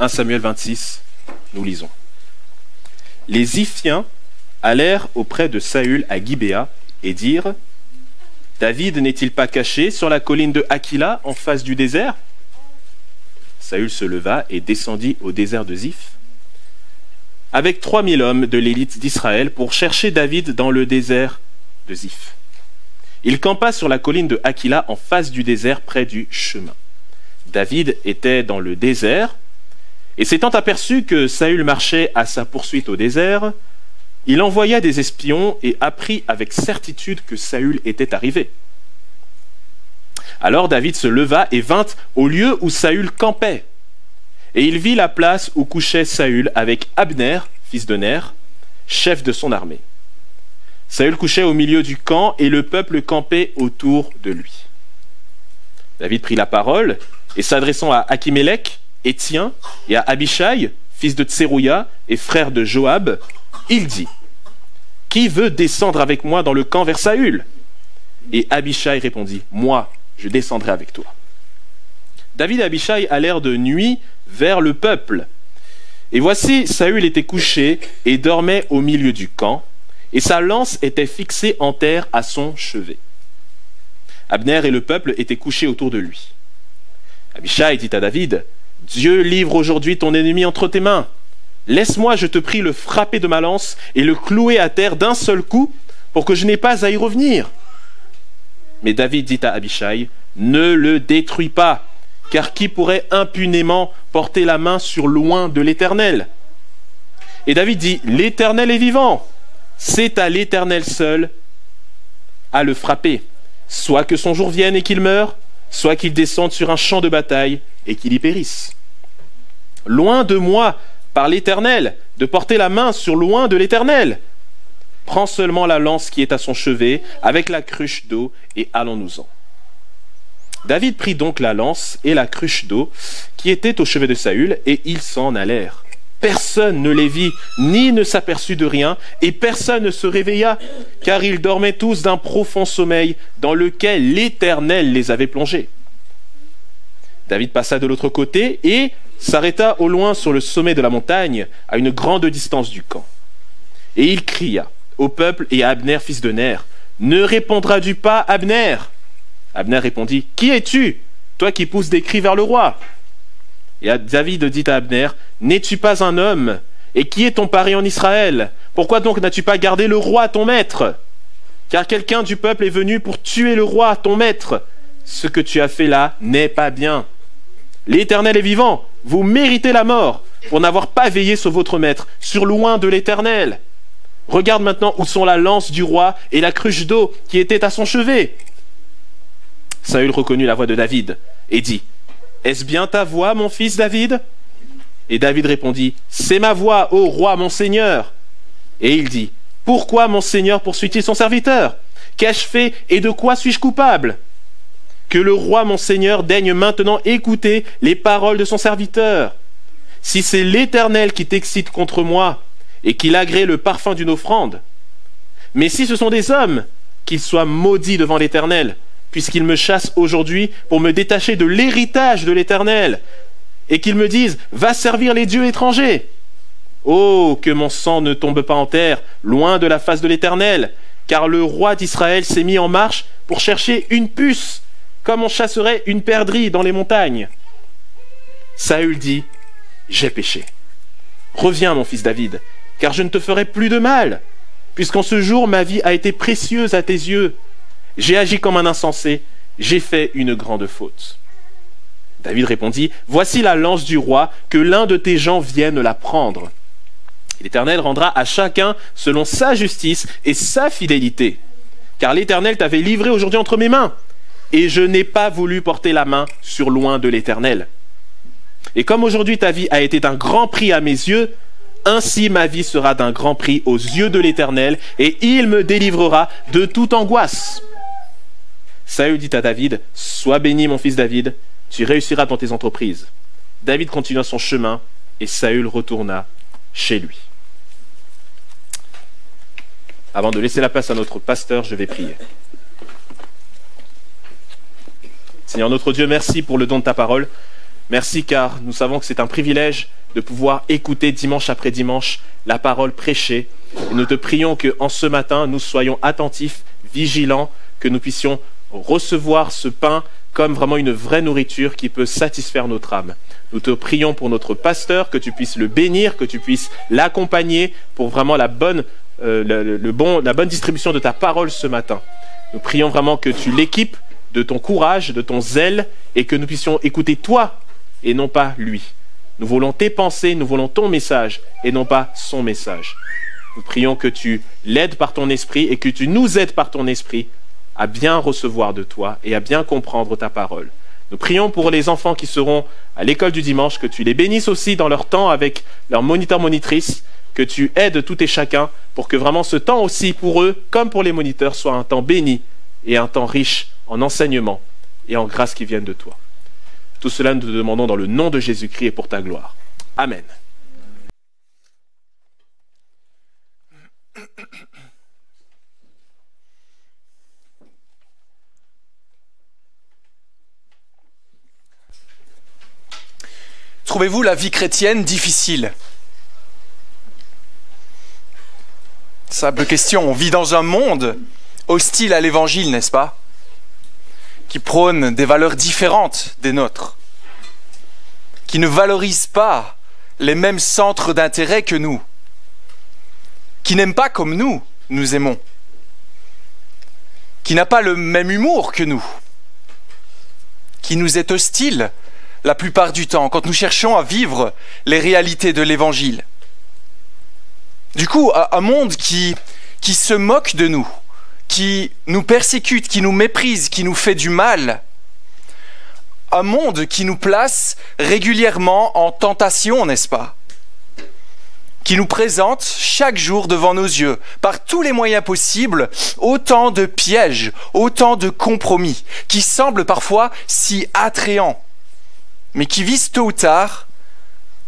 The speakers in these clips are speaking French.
1 Samuel 26, nous lisons. Les Ziphiens allèrent auprès de Saül à Gibéa et dirent: David n'est-il pas caché sur la colline de Hakila en face du désert? Saül se leva et descendit au désert de Ziph avec 3000 hommes de l'élite d'Israël pour chercher David dans le désert de Ziph. Il campa sur la colline de Hakila en face du désert près du chemin. David était dans le désert et s'étant aperçu que Saül marchait à sa poursuite au désert, il envoya des espions et apprit avec certitude que Saül était arrivé. Alors David se leva et vint au lieu où Saül campait. Et il vit la place où couchait Saül avec Abner, fils de Ner, chef de son armée. Saül couchait au milieu du camp et le peuple campait autour de lui. David prit la parole et s'adressant à Achimélec, Étien, et à Abishai, fils de Tserouïa et frère de Joab, il dit: Qui veut descendre avec moi dans le camp vers Saül? Et Abishai répondit: Moi, je descendrai avec toi. David et Abishai allèrent de nuit vers le peuple. Et voici, Saül était couché et dormait au milieu du camp, et sa lance était fixée en terre à son chevet. Abner et le peuple étaient couchés autour de lui. Abishai dit à David: Dieu livre aujourd'hui ton ennemi entre tes mains. Laisse-moi, je te prie, le frapper de ma lance et le clouer à terre d'un seul coup, pour que je n'ai pas à y revenir. Mais David dit à Abishai: Ne le détruis pas, car qui pourrait impunément porter la main sur loin de l'Éternel? Et David dit: L'Éternel est vivant, c'est à l'Éternel seul à le frapper, soit que son jour vienne et qu'il meure, soit qu'il descende sur un champ de bataille et qu'il y périsse. Loin de moi, par l'Éternel, de porter la main sur loin de l'Éternel. Prends seulement la lance qui est à son chevet, avec la cruche d'eau, et allons-nous-en. David prit donc la lance et la cruche d'eau qui étaient au chevet de Saül, et ils s'en allèrent. Personne ne les vit, ni ne s'aperçut de rien, et personne ne se réveilla, car ils dormaient tous d'un profond sommeil, dans lequel l'Éternel les avait plongés. David passa de l'autre côté, et s'arrêta au loin sur le sommet de la montagne, à une grande distance du camp. Et il cria au peuple et à Abner, fils de Ner: Ne répondras-tu pas, Abner? Abner répondit: Qui es-tu, toi qui pousses des cris vers le roi? Et David dit à Abner: N'es-tu pas un homme? Et qui est ton pari en Israël? Pourquoi donc n'as-tu pas gardé le roi, ton maître? Car quelqu'un du peuple est venu pour tuer le roi, ton maître. Ce que tu as fait là n'est pas bien. L'Éternel est vivant, vous méritez la mort pour n'avoir pas veillé sur votre maître, sur loin de l'Éternel. Regarde maintenant où sont la lance du roi et la cruche d'eau qui était à son chevet. Saül reconnut la voix de David et dit: Est-ce bien ta voix, mon fils David? Et David répondit: C'est ma voix, ô roi, mon seigneur. Et il dit: Pourquoi mon seigneur poursuit-il son serviteur? Qu'ai-je fait et de quoi suis-je coupable? Que le roi, mon seigneur, daigne maintenant écouter les paroles de son serviteur. Si c'est l'Éternel qui t'excite contre moi, et qu'il agrée le parfum d'une offrande. Mais si ce sont des hommes, qu'ils soient maudits devant l'Éternel, puisqu'ils me chassent aujourd'hui pour me détacher de l'héritage de l'Éternel, et qu'ils me disent: Va servir les dieux étrangers. Oh, que mon sang ne tombe pas en terre, loin de la face de l'Éternel, car le roi d'Israël s'est mis en marche pour chercher une puce, comme on chasserait une perdrix dans les montagnes. Saül dit: J'ai péché. Reviens, mon fils David, car je ne te ferai plus de mal, puisqu'en ce jour ma vie a été précieuse à tes yeux. J'ai agi comme un insensé, j'ai fait une grande faute. David répondit: Voici la lance du roi, que l'un de tes gens vienne la prendre. L'Éternel rendra à chacun selon sa justice et sa fidélité, car l'Éternel t'avait livré aujourd'hui entre mes mains, et je n'ai pas voulu porter la main sur loin de l'Éternel. Et comme aujourd'hui ta vie a été d'un grand prix à mes yeux, ainsi ma vie sera d'un grand prix aux yeux de l'Éternel, et il me délivrera de toute angoisse. Saül dit à David: Sois béni, mon fils David, tu réussiras dans tes entreprises. David continua son chemin, et Saül retourna chez lui. Avant de laisser la place à notre pasteur, je vais prier. Seigneur notre Dieu, merci pour le don de ta parole. Merci car nous savons que c'est un privilège de pouvoir écouter dimanche après dimanche la parole prêchée. Et nous te prions qu'en ce matin, nous soyons attentifs, vigilants, que nous puissions recevoir ce pain comme vraiment une vraie nourriture qui peut satisfaire notre âme. Nous te prions pour notre pasteur, que tu puisses le bénir, que tu puisses l'accompagner pour vraiment la bonne distribution de ta parole ce matin. Nous prions vraiment que tu l'équipes de ton courage, de ton zèle, et que nous puissions écouter toi et non pas lui. Nous voulons tes pensées, nous voulons ton message et non pas son message. Nous prions que tu l'aides par ton esprit et que tu nous aides par ton esprit à bien recevoir de toi et à bien comprendre ta parole. Nous prions pour les enfants qui seront à l'école du dimanche, que tu les bénisses aussi dans leur temps avec leurs moniteurs, monitrices, que tu aides tout et chacun pour que vraiment ce temps aussi pour eux, comme pour les moniteurs, soit un temps béni et un temps riche en enseignement et en grâce qui viennent de toi. Tout cela, nous te demandons dans le nom de Jésus-Christ et pour ta gloire. Amen. Trouvez-vous la vie chrétienne difficile? Simple question. On vit dans un monde hostile à l'évangile, n'est-ce pas? Qui prône des valeurs différentes des nôtres, qui ne valorise pas les mêmes centres d'intérêt que nous, qui n'aime pas comme nous aimons, qui n'a pas le même humour que nous, qui nous est hostile la plupart du temps quand nous cherchons à vivre les réalités de l'évangile. Du coup, un monde qui se moque de nous, qui nous persécute, qui nous méprise, qui nous fait du mal. Un monde qui nous place régulièrement en tentation, n'est-ce pas? Qui nous présente chaque jour devant nos yeux, par tous les moyens possibles, autant de pièges, autant de compromis, qui semblent parfois si attrayants, mais qui visent tôt ou tard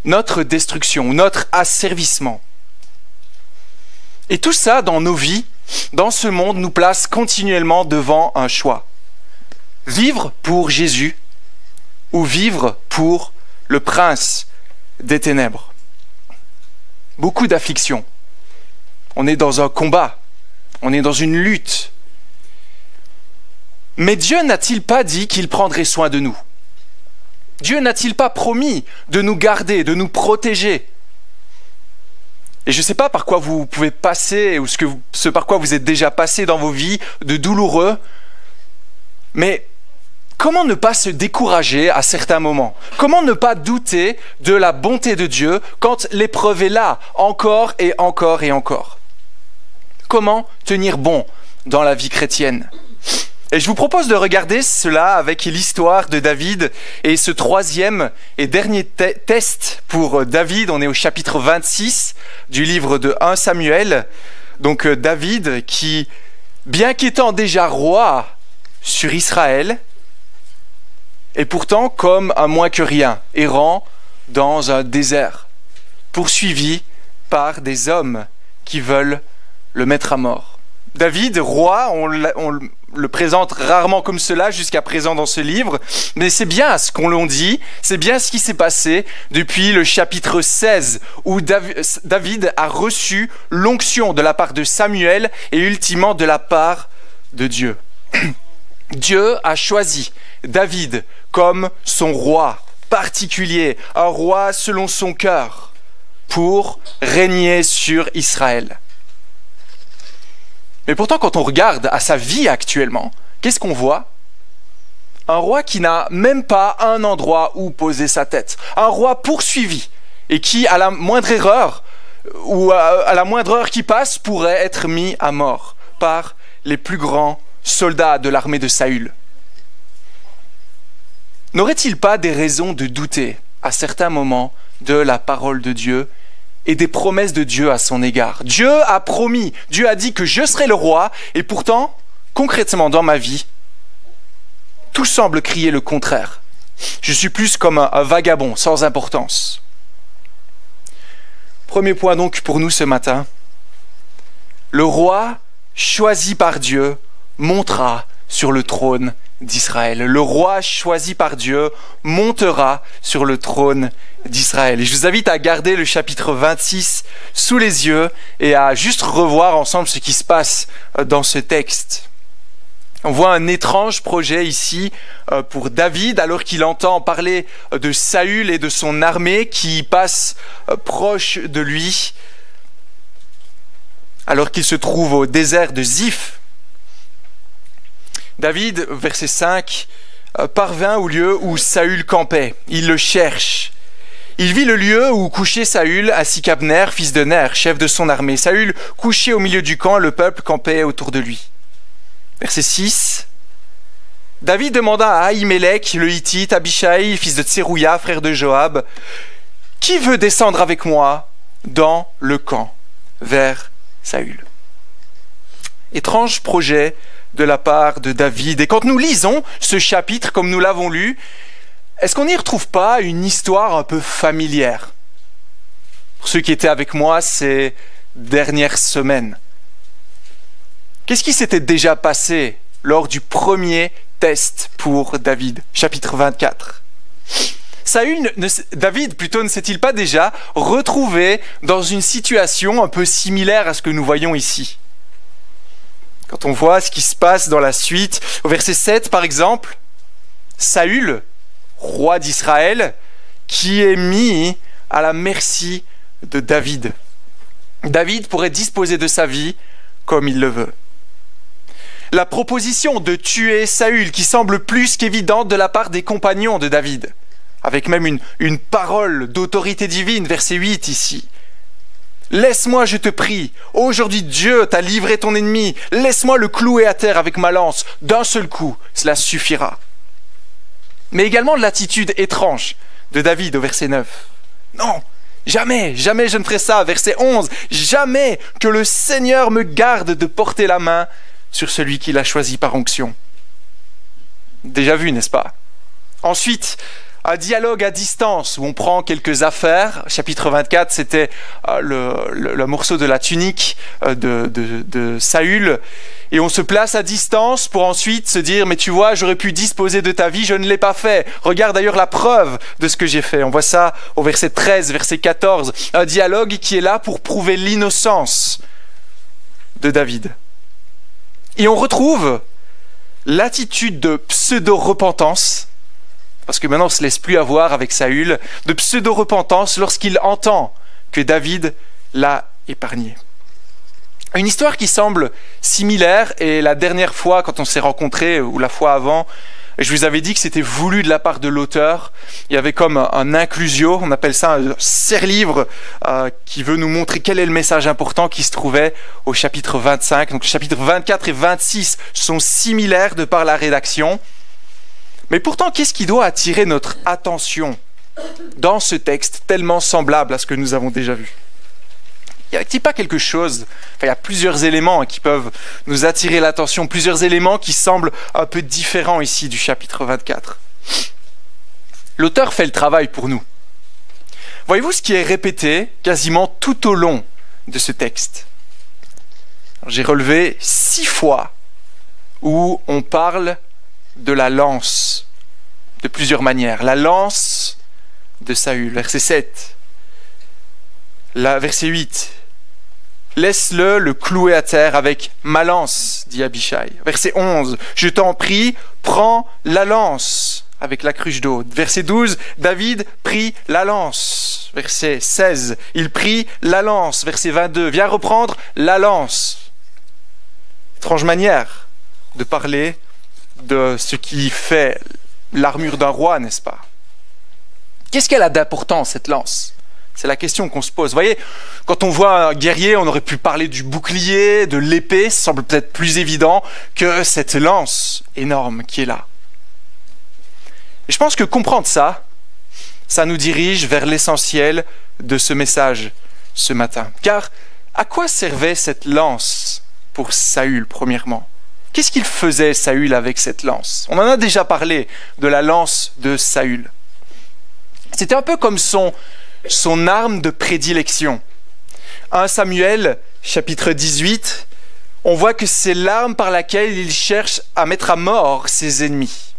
notre destruction, notre asservissement. Et tout ça, dans nos vies, dans ce monde, nous place continuellement devant un choix. Vivre pour Jésus ou vivre pour le prince des ténèbres. Beaucoup d'afflictions. On est dans un combat, on est dans une lutte. Mais Dieu n'a-t-il pas dit qu'il prendrait soin de nous? Dieu n'a-t-il pas promis de nous garder, de nous protéger? Et je ne sais pas par quoi vous pouvez passer, ou ce par quoi vous êtes déjà passé dans vos vies, de douloureux, mais comment ne pas se décourager à certains moments? Comment ne pas douter de la bonté de Dieu quand l'épreuve est là, encore et encore et encore? Comment tenir bon dans la vie chrétienne? Et je vous propose de regarder cela avec l'histoire de David et ce troisième et dernier test pour David. On est au chapitre 26 du livre de 1 Samuel. Donc David qui, bien qu'étant déjà roi sur Israël, est pourtant comme un moins que rien, errant dans un désert, poursuivi par des hommes qui veulent le mettre à mort. David, roi, on le présente rarement comme cela jusqu'à présent dans ce livre, mais c'est bien ce qu'on l'on dit, c'est bien ce qui s'est passé depuis le chapitre 16, où David a reçu l'onction de la part de Samuel et ultimement de la part de Dieu. Dieu a choisi David comme son roi particulier, un roi selon son cœur, pour régner sur Israël. Mais pourtant, quand on regarde à sa vie actuellement, qu'est-ce qu'on voit? Un roi qui n'a même pas un endroit où poser sa tête. Un roi poursuivi et qui, à la moindre erreur, ou à la moindre heure qui passe, pourrait être mis à mort par les plus grands soldats de l'armée de Saül. N'aurait-il pas des raisons de douter à certains moments de la parole de Dieu et des promesses de Dieu à son égard? Dieu a promis, Dieu a dit que je serai le roi, et pourtant, concrètement dans ma vie, tout semble crier le contraire. Je suis plus comme un vagabond sans importance. Premier point donc pour nous ce matin. Le roi choisi par Dieu montera sur le trône d'Israël. Le roi choisi par Dieu montera sur le trône d'Israël. Et je vous invite à garder le chapitre 26 sous les yeux et à juste revoir ensemble ce qui se passe dans ce texte. On voit un étrange projet ici pour David alors qu'il entend parler de Saül et de son armée qui passe proche de lui alors qu'il se trouve au désert de Ziph. David, verset 5, parvint au lieu où Saül campait. Il le cherche. Il vit le lieu où couchait Saül ainsi qu'Abner, fils de Ner, chef de son armée. Saül couchait au milieu du camp, le peuple campait autour de lui. Verset 6. David demanda à Ahimelech, le Hittite, Abishai, fils de Tserouïa, frère de Joab, « Qui veut descendre avec moi dans le camp vers Saül ?» Étrange projet de la part de David. Et quand nous lisons ce chapitre comme nous l'avons lu, est-ce qu'on n'y retrouve pas une histoire un peu familière? Pour ceux qui étaient avec moi ces dernières semaines, qu'est-ce qui s'était déjà passé lors du premier test pour David, chapitre 24? David ne s'est-il pas déjà retrouvé dans une situation un peu similaire à ce que nous voyons ici? Quand on voit ce qui se passe dans la suite, au verset 7 par exemple, Saül, roi d'Israël, qui est mis à la merci de David. David pourrait disposer de sa vie comme il le veut. La proposition de tuer Saül qui semble plus qu'évidente de la part des compagnons de David, avec même une parole d'autorité divine, verset 8 ici. « Laisse-moi, je te prie, aujourd'hui Dieu t'a livré ton ennemi, laisse-moi le clouer à terre avec ma lance, d'un seul coup, cela suffira. » Mais également l'attitude étrange de David au verset 9. « Non, jamais, jamais je ne ferai ça. » Verset 11. « Jamais que le Seigneur me garde de porter la main sur celui qu'il a choisi par onction. » Déjà vu, n'est-ce pas? Ensuite, un dialogue à distance où on prend quelques affaires. Chapitre 24, c'était le morceau de la tunique de Saül. Et on se place à distance pour ensuite se dire « Mais tu vois, j'aurais pu disposer de ta vie, je ne l'ai pas fait. Regarde d'ailleurs la preuve de ce que j'ai fait. » On voit ça au verset 13, verset 14. Un dialogue qui est là pour prouver l'innocence de David. Et on retrouve l'attitude de pseudo-repentance, parce que maintenant on ne se laisse plus avoir avec Saül, de pseudo-repentance lorsqu'il entend que David l'a épargné. Une histoire qui semble similaire, et la dernière fois quand on s'est rencontrés, ou la fois avant, je vous avais dit que c'était voulu de la part de l'auteur. Il y avait comme un inclusio, on appelle ça un serre-livre, qui veut nous montrer quel est le message important qui se trouvait au chapitre 25. Donc les chapitres 24 et 26 sont similaires de par la rédaction. Mais pourtant, qu'est-ce qui doit attirer notre attention dans ce texte tellement semblable à ce que nous avons déjà vu? Y a-t-il pas quelque chose, il y a plusieurs éléments qui peuvent nous attirer l'attention, plusieurs éléments qui semblent un peu différents ici du chapitre 24. L'auteur fait le travail pour nous. Voyez-vous ce qui est répété quasiment tout au long de ce texte? J'ai relevé 6 fois où on parle de la lance de plusieurs manières. La lance de Saül, verset 7. Verset 8. Laisse-le le clouer à terre avec ma lance, dit Abishai. Verset 11. Je t'en prie, prends la lance avec la cruche d'eau. Verset 12. David prit la lance. Verset 16. Il prit la lance. Verset 22. Viens reprendre la lance. Étrange manière de parler de ce qui fait l'armure d'un roi, n'est-ce pas? Qu'est-ce qu'elle a d'important, cette lance? C'est la question qu'on se pose. Vous voyez, quand on voit un guerrier, on aurait pu parler du bouclier, de l'épée, ça semble peut-être plus évident que cette lance énorme qui est là. Et je pense que comprendre ça, ça nous dirige vers l'essentiel de ce message ce matin. Car à quoi servait cette lance pour Saül, premièrement? Qu'est-ce qu'il faisait, Saül, avec cette lance? On en a déjà parlé de la lance de Saül. C'était un peu comme son arme de prédilection. 1 Samuel, chapitre 18, on voit que c'est l'arme par laquelle il cherche à mettre à mort ses ennemis.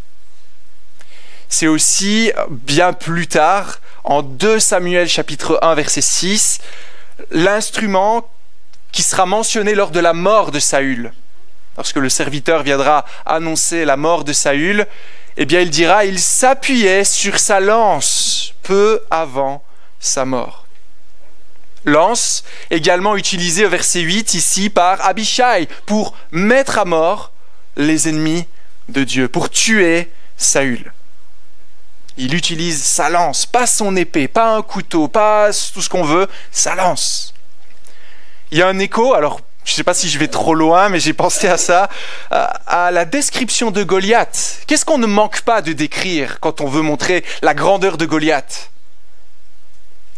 C'est aussi, bien plus tard, en 2 Samuel chapitre 1 verset 6, l'instrument qui sera mentionné lors de la mort de Saül. Lorsque le serviteur viendra annoncer la mort de Saül, eh bien il dira, il s'appuyait sur sa lance peu avant sa mort. Lance, également utilisée au verset 8 ici par Abishai, pour mettre à mort les ennemis de Dieu, pour tuer Saül. Il utilise sa lance, pas son épée, pas un couteau, pas tout ce qu'on veut, sa lance. Il y a un écho, alors je ne sais pas si je vais trop loin, mais j'ai pensé à ça, à la description de Goliath. Qu'est-ce qu'on ne manque pas de décrire quand on veut montrer la grandeur de Goliath ?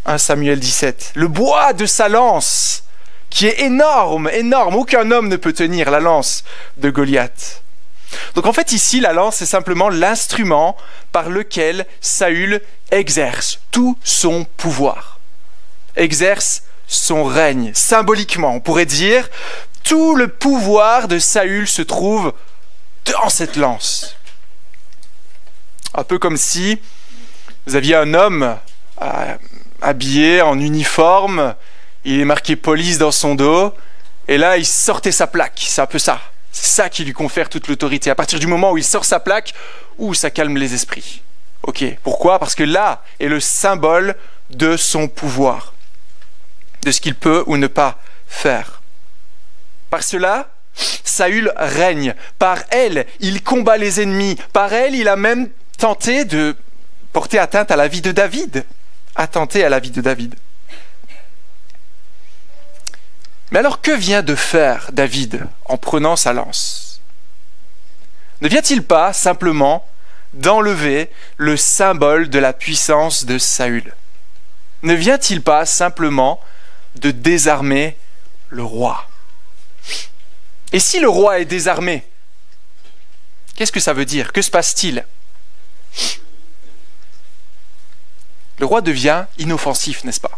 1 Samuel 17. Le bois de sa lance, qui est énorme, énorme. Aucun homme ne peut tenir la lance de Goliath. Donc en fait ici, la lance, c'est simplement l'instrument par lequel Saül exerce tout son pouvoir. Exerce son règne. Symboliquement, on pourrait dire, tout le pouvoir de Saül se trouve dans cette lance. Un peu comme si vous aviez un homme habillé en uniforme, il est marqué police dans son dos, et là il sortait sa plaque, c'est un peu ça. C'est ça qui lui confère toute l'autorité. À partir du moment où il sort sa plaque, ça calme les esprits. Ok, pourquoi ? Parce que là est le symbole de son pouvoir, de ce qu'il peut ou ne pas faire. Par cela, Saül règne. Par elle, il combat les ennemis. Par elle, il a même tenté de porter atteinte à la vie de David. Attenter à la vie de David. Mais alors, que vient de faire David en prenant sa lance ? Ne vient-il pas simplement d'enlever le symbole de la puissance de Saül ? Ne vient-il pas simplement de désarmer le roi ? Et si le roi est désarmé, qu'est-ce que ça veut dire ? Que se passe-t-il ? Le roi devient inoffensif, n'est-ce pas ?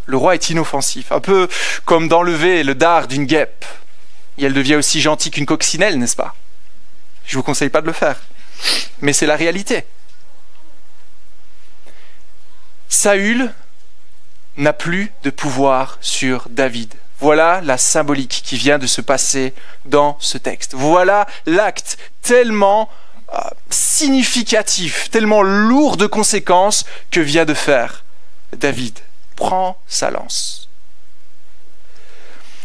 Le roi est inoffensif, un peu comme d'enlever le dard d'une guêpe. Et elle devient aussi gentille qu'une coccinelle, n'est-ce pas ? Je ne vous conseille pas de le faire, mais c'est la réalité. Saül n'a plus de pouvoir sur David. Voilà la symbolique qui vient de se passer dans ce texte. Voilà l'acte tellement significatif, tellement lourd de conséquences que vient de faire David. Prend sa lance.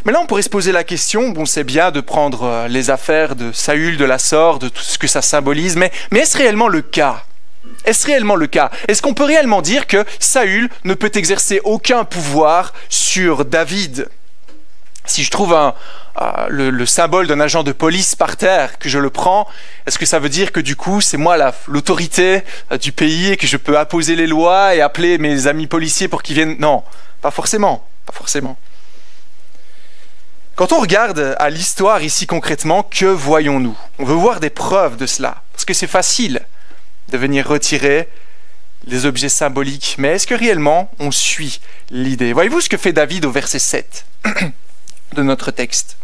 Mais là, on pourrait se poser la question, c'est bien de prendre les affaires de Saül, de la Sorte, de tout ce que ça symbolise, mais est-ce réellement le cas ? Est-ce réellement le cas ? Est-ce qu'on peut réellement dire que Saül ne peut exercer aucun pouvoir sur David ? Si je trouve le symbole d'un agent de police par terre, que je le prends, est-ce que ça veut dire que du coup, c'est moi l'autorité du pays et que je peux apposer les lois et appeler mes amis policiers pour qu'ils viennent ? Non, pas forcément, pas forcément. Quand on regarde à l'histoire ici concrètement, que voyons-nous ? On veut voir des preuves de cela, parce que c'est facile de venir retirer les objets symboliques, mais est-ce que réellement on suit l'idée ? Voyez-vous ce que fait David au verset 7 de notre texte ?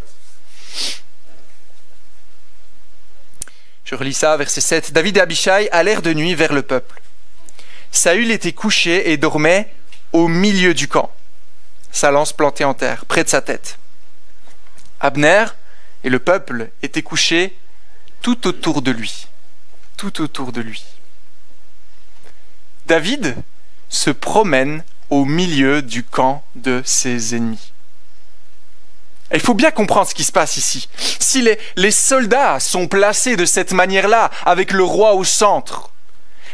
Je relis ça, verset 7. David et Abishai allèrent de nuit vers le peuple. Saül était couché et dormait au milieu du camp, sa lance plantée en terre, près de sa tête. Abner et le peuple étaient couchés tout autour de lui. Tout autour de lui. David se promène au milieu du camp de ses ennemis. Et il faut bien comprendre ce qui se passe ici. Si les soldats sont placés de cette manière-là, avec le roi au centre,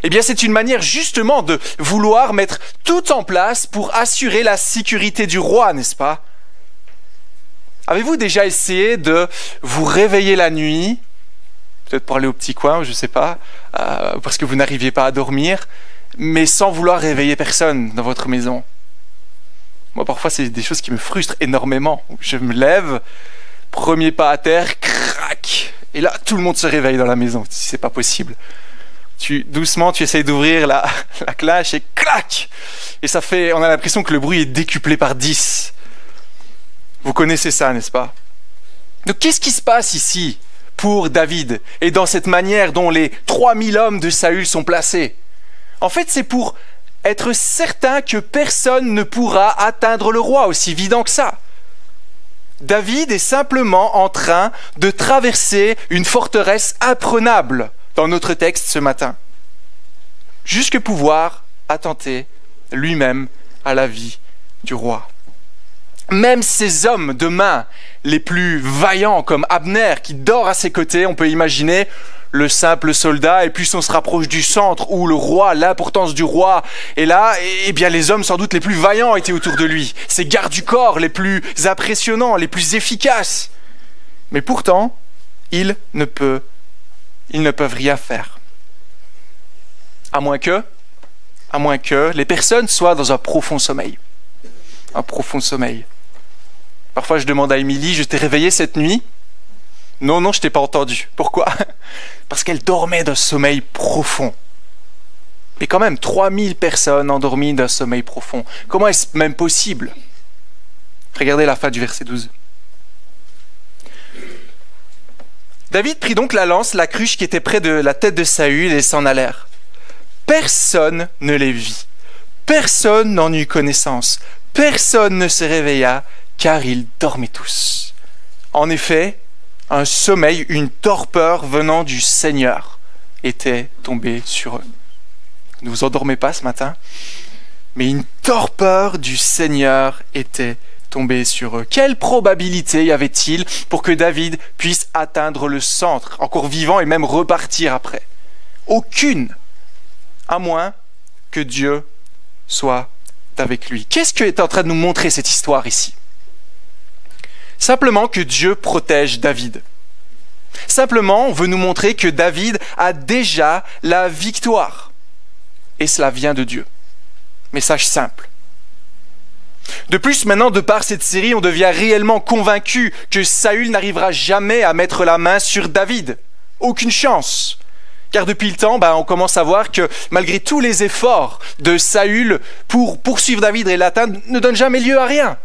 eh bien c'est une manière justement de vouloir mettre tout en place pour assurer la sécurité du roi, n'est-ce pas ? Avez-vous déjà essayé de vous réveiller la nuit, peut-être pour aller au petit coin, je ne sais pas, parce que vous n'arriviez pas à dormir, mais sans vouloir réveiller personne dans votre maison ? Moi, parfois, c'est des choses qui me frustrent énormément. Je me lève, premier pas à terre, crac, et là, tout le monde se réveille dans la maison. C'est pas possible. Doucement, tu essayes d'ouvrir la cloche et clac, et ça fait, on a l'impression que le bruit est décuplé par 10. Vous connaissez ça, n'est-ce pas ? Donc qu'est-ce qui se passe ici pour David et dans cette manière dont les 3000 hommes de Saül sont placés? En fait, c'est pour être certain que personne ne pourra atteindre le roi, aussi évident que ça. David est simplement en train de traverser une forteresse imprenable dans notre texte ce matin, jusque pouvoir attenter lui-même à la vie du roi. Même ces hommes de main les plus vaillants comme Abner qui dort à ses côtés, on peut imaginer le simple soldat, et plus on se rapproche du centre où le roi, l'importance du roi est là, et bien les hommes sans doute les plus vaillants étaient autour de lui, ces gardes du corps les plus impressionnants, les plus efficaces. Mais pourtant, ils ne peuvent rien faire. À moins que les personnes soient dans un profond sommeil. Un profond sommeil. Parfois je demande à Émilie, je t'ai réveillé cette nuit ? Non, je t'ai pas entendu. Pourquoi ? Parce qu'elle dormait d'un sommeil profond. Mais quand même, 3000 personnes endormies d'un sommeil profond. Comment est-ce même possible ? Regardez la fin du verset 12. David prit donc la lance, la cruche qui était près de la tête de Saül et s'en allèrent. Personne ne les vit. Personne n'en eut connaissance. Personne ne se réveilla, car ils dormaient tous. En effet, un sommeil, une torpeur venant du Seigneur était tombée sur eux. Ne vous endormez pas ce matin, mais une torpeur du Seigneur était tombée sur eux. Quelle probabilité y avait-il pour que David puisse atteindre le centre, encore vivant et même repartir après? Aucune, à moins que Dieu soit avec lui. Qu'est-ce que est en train de nous montrer cette histoire ici? Simplement que Dieu protège David. Simplement, on veut nous montrer que David a déjà la victoire. Et cela vient de Dieu. Message simple. De plus, maintenant, de par cette série, on devient réellement convaincu que Saül n'arrivera jamais à mettre la main sur David. Aucune chance. Car depuis le temps, on commence à voir que malgré tous les efforts de Saül pour poursuivre David et l'atteindre, ne donne jamais lieu à rien.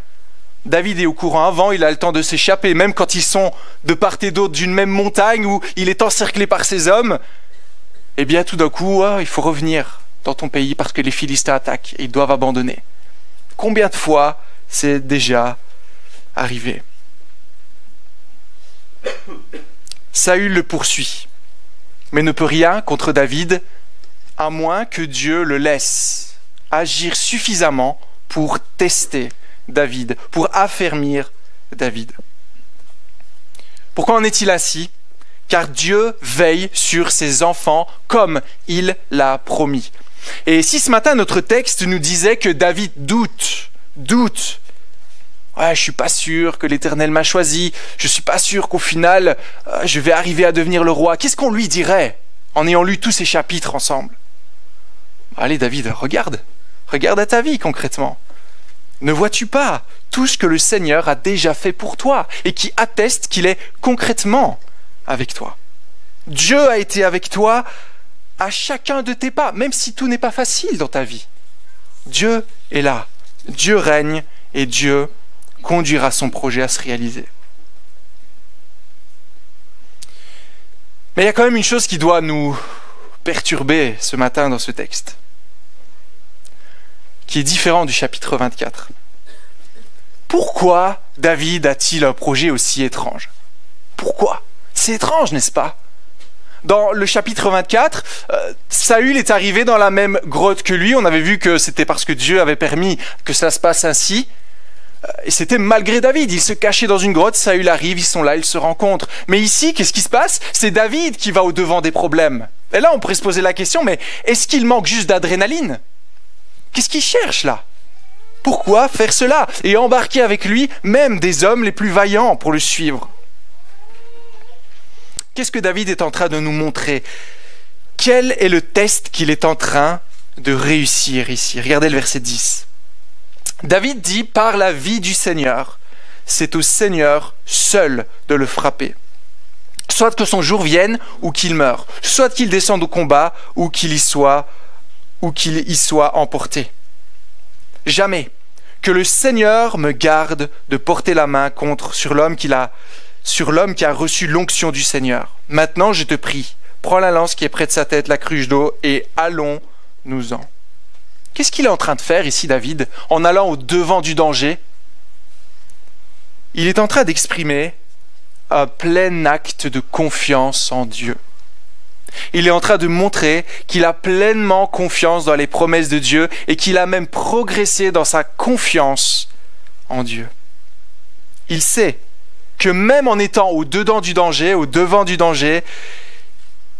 David est au courant avant, il a le temps de s'échapper, même quand ils sont de part et d'autre d'une même montagne où il est encerclé par ses hommes. Eh bien, tout d'un coup, il faut revenir dans ton pays parce que les Philistins attaquent et ils doivent abandonner. Combien de fois c'est déjà arrivé? Saül le poursuit, mais ne peut rien contre David, à moins que Dieu le laisse agir suffisamment pour tester David, pour affermir David. Pourquoi en est-il ainsi? Car Dieu veille sur ses enfants comme il l'a promis. Et si ce matin notre texte nous disait que David doute, ouais, je suis pas sûr que l'Éternel m'a choisi, je suis pas sûr qu'au final je vais arriver à devenir le roi, qu'est-ce qu'on lui dirait en ayant lu tous ces chapitres ensemble? Allez David, regarde à ta vie concrètement. Ne vois-tu pas tout ce que le Seigneur a déjà fait pour toi et qui atteste qu'il est concrètement avec toi? Dieu a été avec toi à chacun de tes pas, même si tout n'est pas facile dans ta vie. Dieu est là, Dieu règne et Dieu conduira son projet à se réaliser. Mais il y a quand même une chose qui doit nous perturber ce matin dans ce texte, qui est différent du chapitre 24. Pourquoi David a-t-il un projet aussi étrange? Pourquoi? C'est étrange, n'est-ce pas? Dans le chapitre 24, Saül est arrivé dans la même grotte que lui. On avait vu que c'était parce que Dieu avait permis que ça se passe ainsi. Et c'était malgré David. Il se cachait dans une grotte, Saül arrive, ils sont là, ils se rencontrent. Mais ici, qu'est-ce qui se passe? C'est David qui va au-devant des problèmes. Et là, on pourrait se poser la question, mais est-ce qu'il manque juste d'adrénaline? Qu'est-ce qu'il cherche là? Pourquoi faire cela? Et embarquer avec lui même des hommes les plus vaillants pour le suivre? Qu'est-ce que David est en train de nous montrer? Quel est le test qu'il est en train de réussir ici? Regardez le verset 10. David dit, par la vie du Seigneur, c'est au Seigneur seul de le frapper. Soit que son jour vienne ou qu'il meure, soit qu'il descende au combat ou qu'il y soit emporté. Jamais que le Seigneur me garde de porter la main sur l'homme qu'il a sur l'homme qui a reçu l'onction du Seigneur. Maintenant, je te prie, prends la lance qui est près de sa tête, la cruche d'eau, et allons-nous-en. Qu'est-ce qu'il est en train de faire ici, David, en allant au devant du danger? Il est en train d'exprimer un plein acte de confiance en Dieu. Il est en train de montrer qu'il a pleinement confiance dans les promesses de Dieu et qu'il a même progressé dans sa confiance en Dieu. Il sait que même en étant au-dedans du danger, au devant du danger,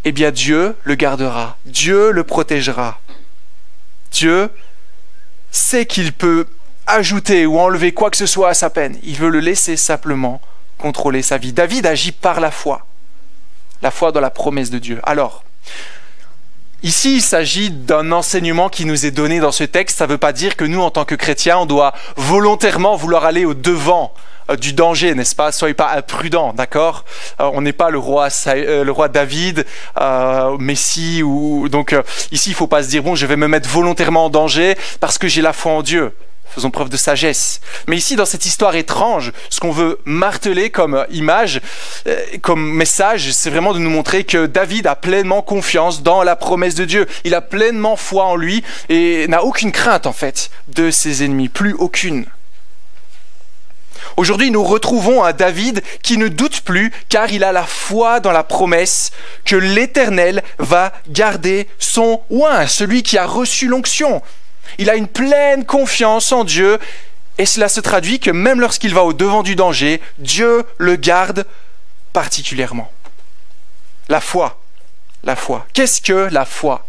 eh bien Dieu le gardera, Dieu le protégera. Dieu sait qu'il peut ajouter ou enlever quoi que ce soit à sa peine. Il veut le laisser simplement contrôler sa vie. David agit par la foi dans la promesse de Dieu. Alors, ici, il s'agit d'un enseignement qui nous est donné dans ce texte. Ça ne veut pas dire que nous, en tant que chrétiens, on doit volontairement vouloir aller au devant du danger, n'est-ce pas? Soyez pas imprudents, d'accord? On n'est pas le roi David, Messie, donc ici, il ne faut pas se dire, bon, je vais me mettre volontairement en danger parce que j'ai la foi en Dieu. Faisons preuve de sagesse. Mais ici, dans cette histoire étrange, ce qu'on veut marteler comme image, comme message, c'est vraiment de nous montrer que David a pleinement confiance dans la promesse de Dieu. Il a pleinement foi en lui et n'a aucune crainte, en fait, de ses ennemis. Plus aucune. Aujourd'hui, nous retrouvons un David qui ne doute plus, car il a la foi dans la promesse que l'Éternel va garder son oint, celui qui a reçu l'onction. Il a une pleine confiance en Dieu et cela se traduit que même lorsqu'il va au devant du danger, Dieu le garde particulièrement. La foi. Qu'est-ce que la foi?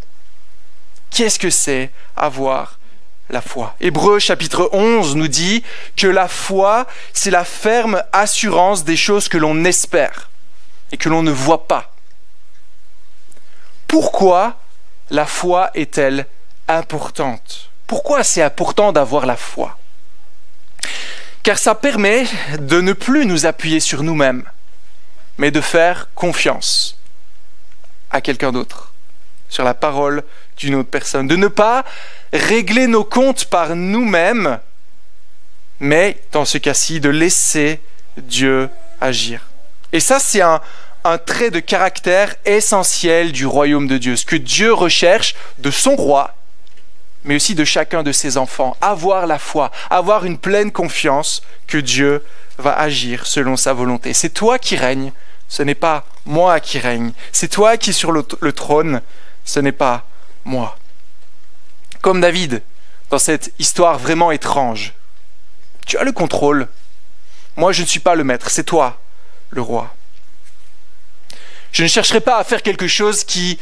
Qu'est-ce que c'est avoir la foi? Hébreux chapitre 11 nous dit que la foi, c'est la ferme assurance des choses que l'on espère et que l'on ne voit pas. Pourquoi la foi est-elle importante? Pourquoi c'est important d'avoir la foi? Car ça permet de ne plus nous appuyer sur nous-mêmes, mais de faire confiance à quelqu'un d'autre, sur la parole d'une autre personne. De ne pas régler nos comptes par nous-mêmes, mais dans ce cas-ci, de laisser Dieu agir. Et ça, c'est un trait de caractère essentiel du royaume de Dieu. Ce que Dieu recherche de son roi, mais aussi de chacun de ses enfants. Avoir la foi, avoir une pleine confiance que Dieu va agir selon sa volonté. C'est toi qui règnes, ce n'est pas moi qui règne. C'est toi qui es sur le trône, ce n'est pas moi. Comme David, dans cette histoire vraiment étrange. Tu as le contrôle. Moi, je ne suis pas le maître, c'est toi, le roi. Je ne chercherai pas à faire quelque chose qui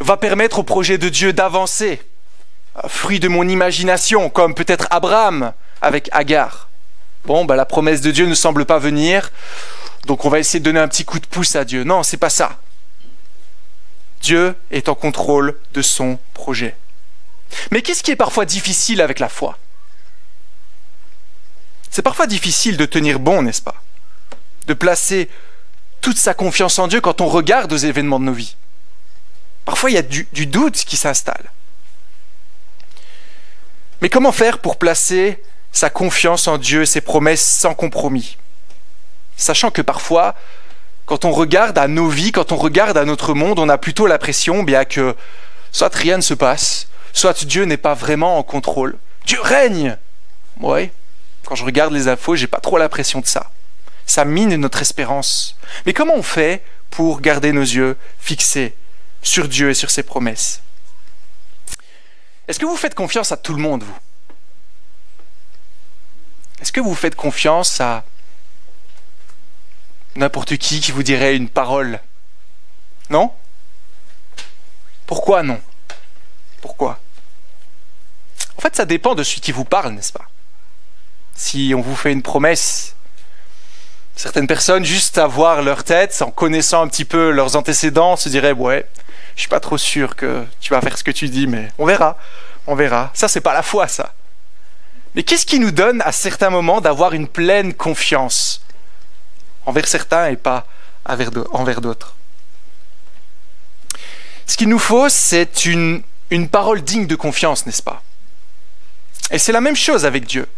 va permettre au projet de Dieu d'avancer. Fruit de mon imagination, comme peut-être Abraham avec Agar. Bon, la promesse de Dieu ne semble pas venir, donc on va essayer de donner un petit coup de pouce à Dieu. Non, c'est pas ça. Dieu est en contrôle de son projet. Mais qu'est-ce qui est parfois difficile avec la foi? C'est parfois difficile de tenir bon, n'est-ce pas? De placer toute sa confiance en Dieu quand on regarde aux événements de nos vies. Parfois, il y a du doute qui s'installe. Mais comment faire pour placer sa confiance en Dieu et ses promesses sans compromis? Sachant que parfois, quand on regarde à nos vies, quand on regarde à notre monde, on a plutôt l'impression que soit rien ne se passe, soit Dieu n'est pas vraiment en contrôle. Dieu règne! Oui, quand je regarde les infos, j'ai pas trop l'impression de ça. Ça mine notre espérance. Mais comment on fait pour garder nos yeux fixés sur Dieu et sur ses promesses? Est-ce que vous faites confiance à tout le monde, vous? Est-ce que vous faites confiance à n'importe qui vous dirait une parole? Non? Pourquoi non? Pourquoi? En fait, ça dépend de celui qui vous parle, n'est-ce pas? Si on vous fait une promesse, certaines personnes, juste à voir leur tête, en connaissant un petit peu leurs antécédents, se diraient « Ouais, je suis pas trop sûr que tu vas faire ce que tu dis, mais on verra, on verra. » Ça, c'est pas la foi, ça. Mais qu'est-ce qui nous donne à certains moments d'avoir une pleine confiance envers certains et pas envers d'autres? Ce qu'il nous faut, c'est une parole digne de confiance, n'est-ce pas? Et c'est la même chose avec Dieu.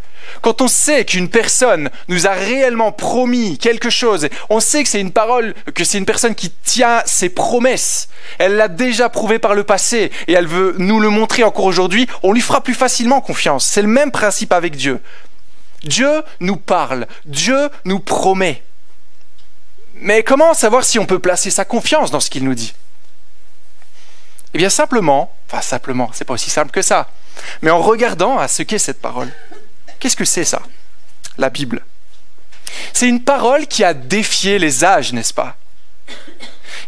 quand on sait qu'une personne nous a réellement promis quelque chose, on sait que c'est une parole, que c'est une personne qui tient ses promesses, elle l'a déjà prouvé par le passé et elle veut nous le montrer encore aujourd'hui, on lui fera plus facilement confiance. C'est le même principe avec Dieu. Dieu nous parle, Dieu nous promet. Mais comment savoir si on peut placer sa confiance dans ce qu'il nous dit? Eh bien simplement, c'est pas aussi simple que ça, mais en regardant à ce qu'est cette parole. Qu'est-ce que c'est ça, la Bible? C'est une parole qui a défié les âges, n'est-ce pas?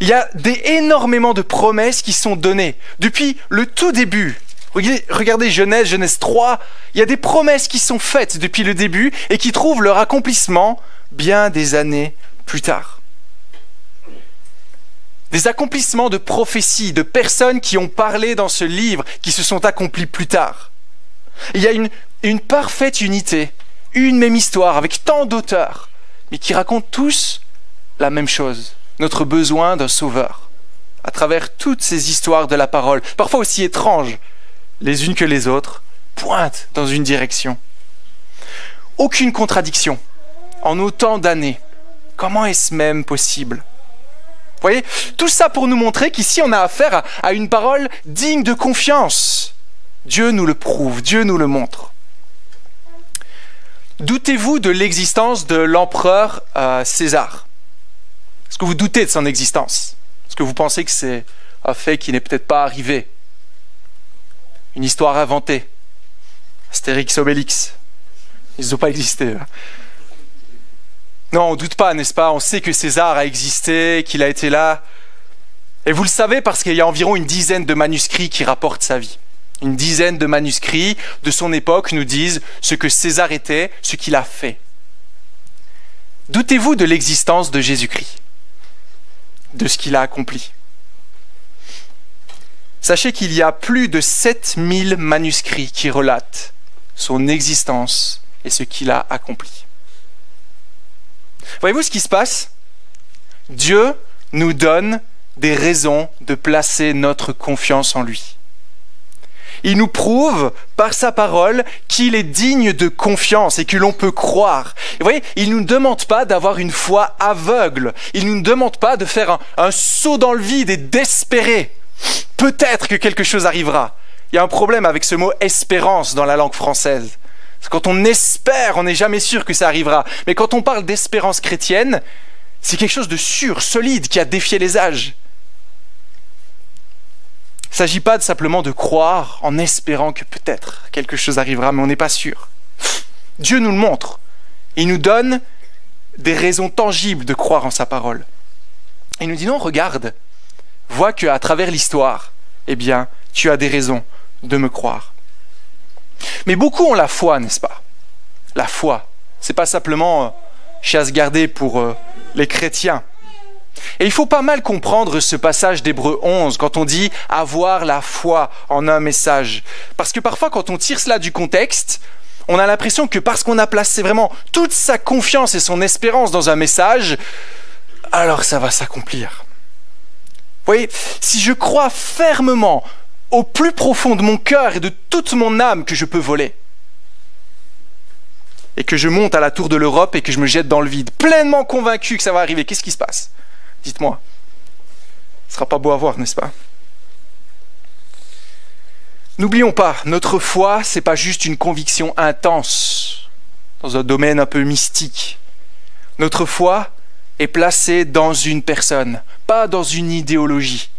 Il y a énormément de promesses qui sont données depuis le tout début. Regardez Genèse 3, il y a des promesses qui sont faites depuis le début et qui trouvent leur accomplissement bien des années plus tard. Des accomplissements de prophéties, de personnes qui ont parlé dans ce livre, qui se sont accomplis plus tard. Il y a une parfaite unité, une même histoire, avec tant d'auteurs, mais qui racontent tous la même chose, notre besoin d'un sauveur, à travers toutes ces histoires de la parole, parfois aussi étranges, les unes que les autres, pointent dans une direction. Aucune contradiction, en autant d'années. Comment est-ce même possible? Vous voyez, tout ça pour nous montrer qu'ici on a affaire à une parole digne de confiance. Dieu nous le prouve, Dieu nous le montre. Doutez-vous de l'existence de l'empereur César? Est-ce que vous doutez de son existence? Est-ce que vous pensez que c'est un fait qui n'est peut-être pas arrivé? Une histoire inventée? Astérix, Obélix? Ils n'ont pas existé. Non, on ne doute pas, n'est-ce pas? On sait que César a existé, qu'il a été là. Et vous le savez parce qu'il y a environ une dizaine de manuscrits qui rapportent sa vie. Une dizaine de manuscrits de son époque nous disent ce que César était, ce qu'il a fait. Doutez-vous de l'existence de Jésus-Christ, de ce qu'il a accompli? Sachez qu'il y a plus de 7000 manuscrits qui relatent son existence et ce qu'il a accompli. Voyez-vous ce qui se passe? Dieu nous donne des raisons de placer notre confiance en lui. Il nous prouve par sa parole qu'il est digne de confiance et que l'on peut croire. Et vous voyez, il ne nous demande pas d'avoir une foi aveugle. Il ne nous demande pas de faire un saut dans le vide et d'espérer. Peut-être que quelque chose arrivera. Il y a un problème avec ce mot « espérance » dans la langue française. Quand on espère, on n'est jamais sûr que ça arrivera. Mais quand on parle d'espérance chrétienne, c'est quelque chose de sûr, solide, qui a défié les âges. Il ne s'agit pas simplement de croire en espérant que peut-être quelque chose arrivera, mais on n'est pas sûr. Dieu nous le montre. Il nous donne des raisons tangibles de croire en sa parole. Et il nous dit non, regarde, vois qu'à travers l'histoire, eh bien, tu as des raisons de me croire. Mais beaucoup ont la foi, n'est-ce pas? La foi, c'est pas simplement chasse gardée pour les chrétiens. Et il faut pas mal comprendre ce passage d'Hébreux 11 quand on dit avoir la foi en un message. Parce que parfois, quand on tire cela du contexte, on a l'impression que parce qu'on a placé vraiment toute sa confiance et son espérance dans un message, alors ça va s'accomplir. Vous voyez, si je crois fermement au plus profond de mon cœur et de toute mon âme que je peux voler, et que je monte à la tour de l'Europe et que je me jette dans le vide, pleinement convaincu que ça va arriver, qu'est-ce qui se passe? Dites-moi. Ce ne sera pas beau à voir, n'est-ce pas? N'oublions pas, notre foi, ce n'est pas juste une conviction intense dans un domaine un peu mystique. Notre foi est placée dans une personne, pas dans une idéologie.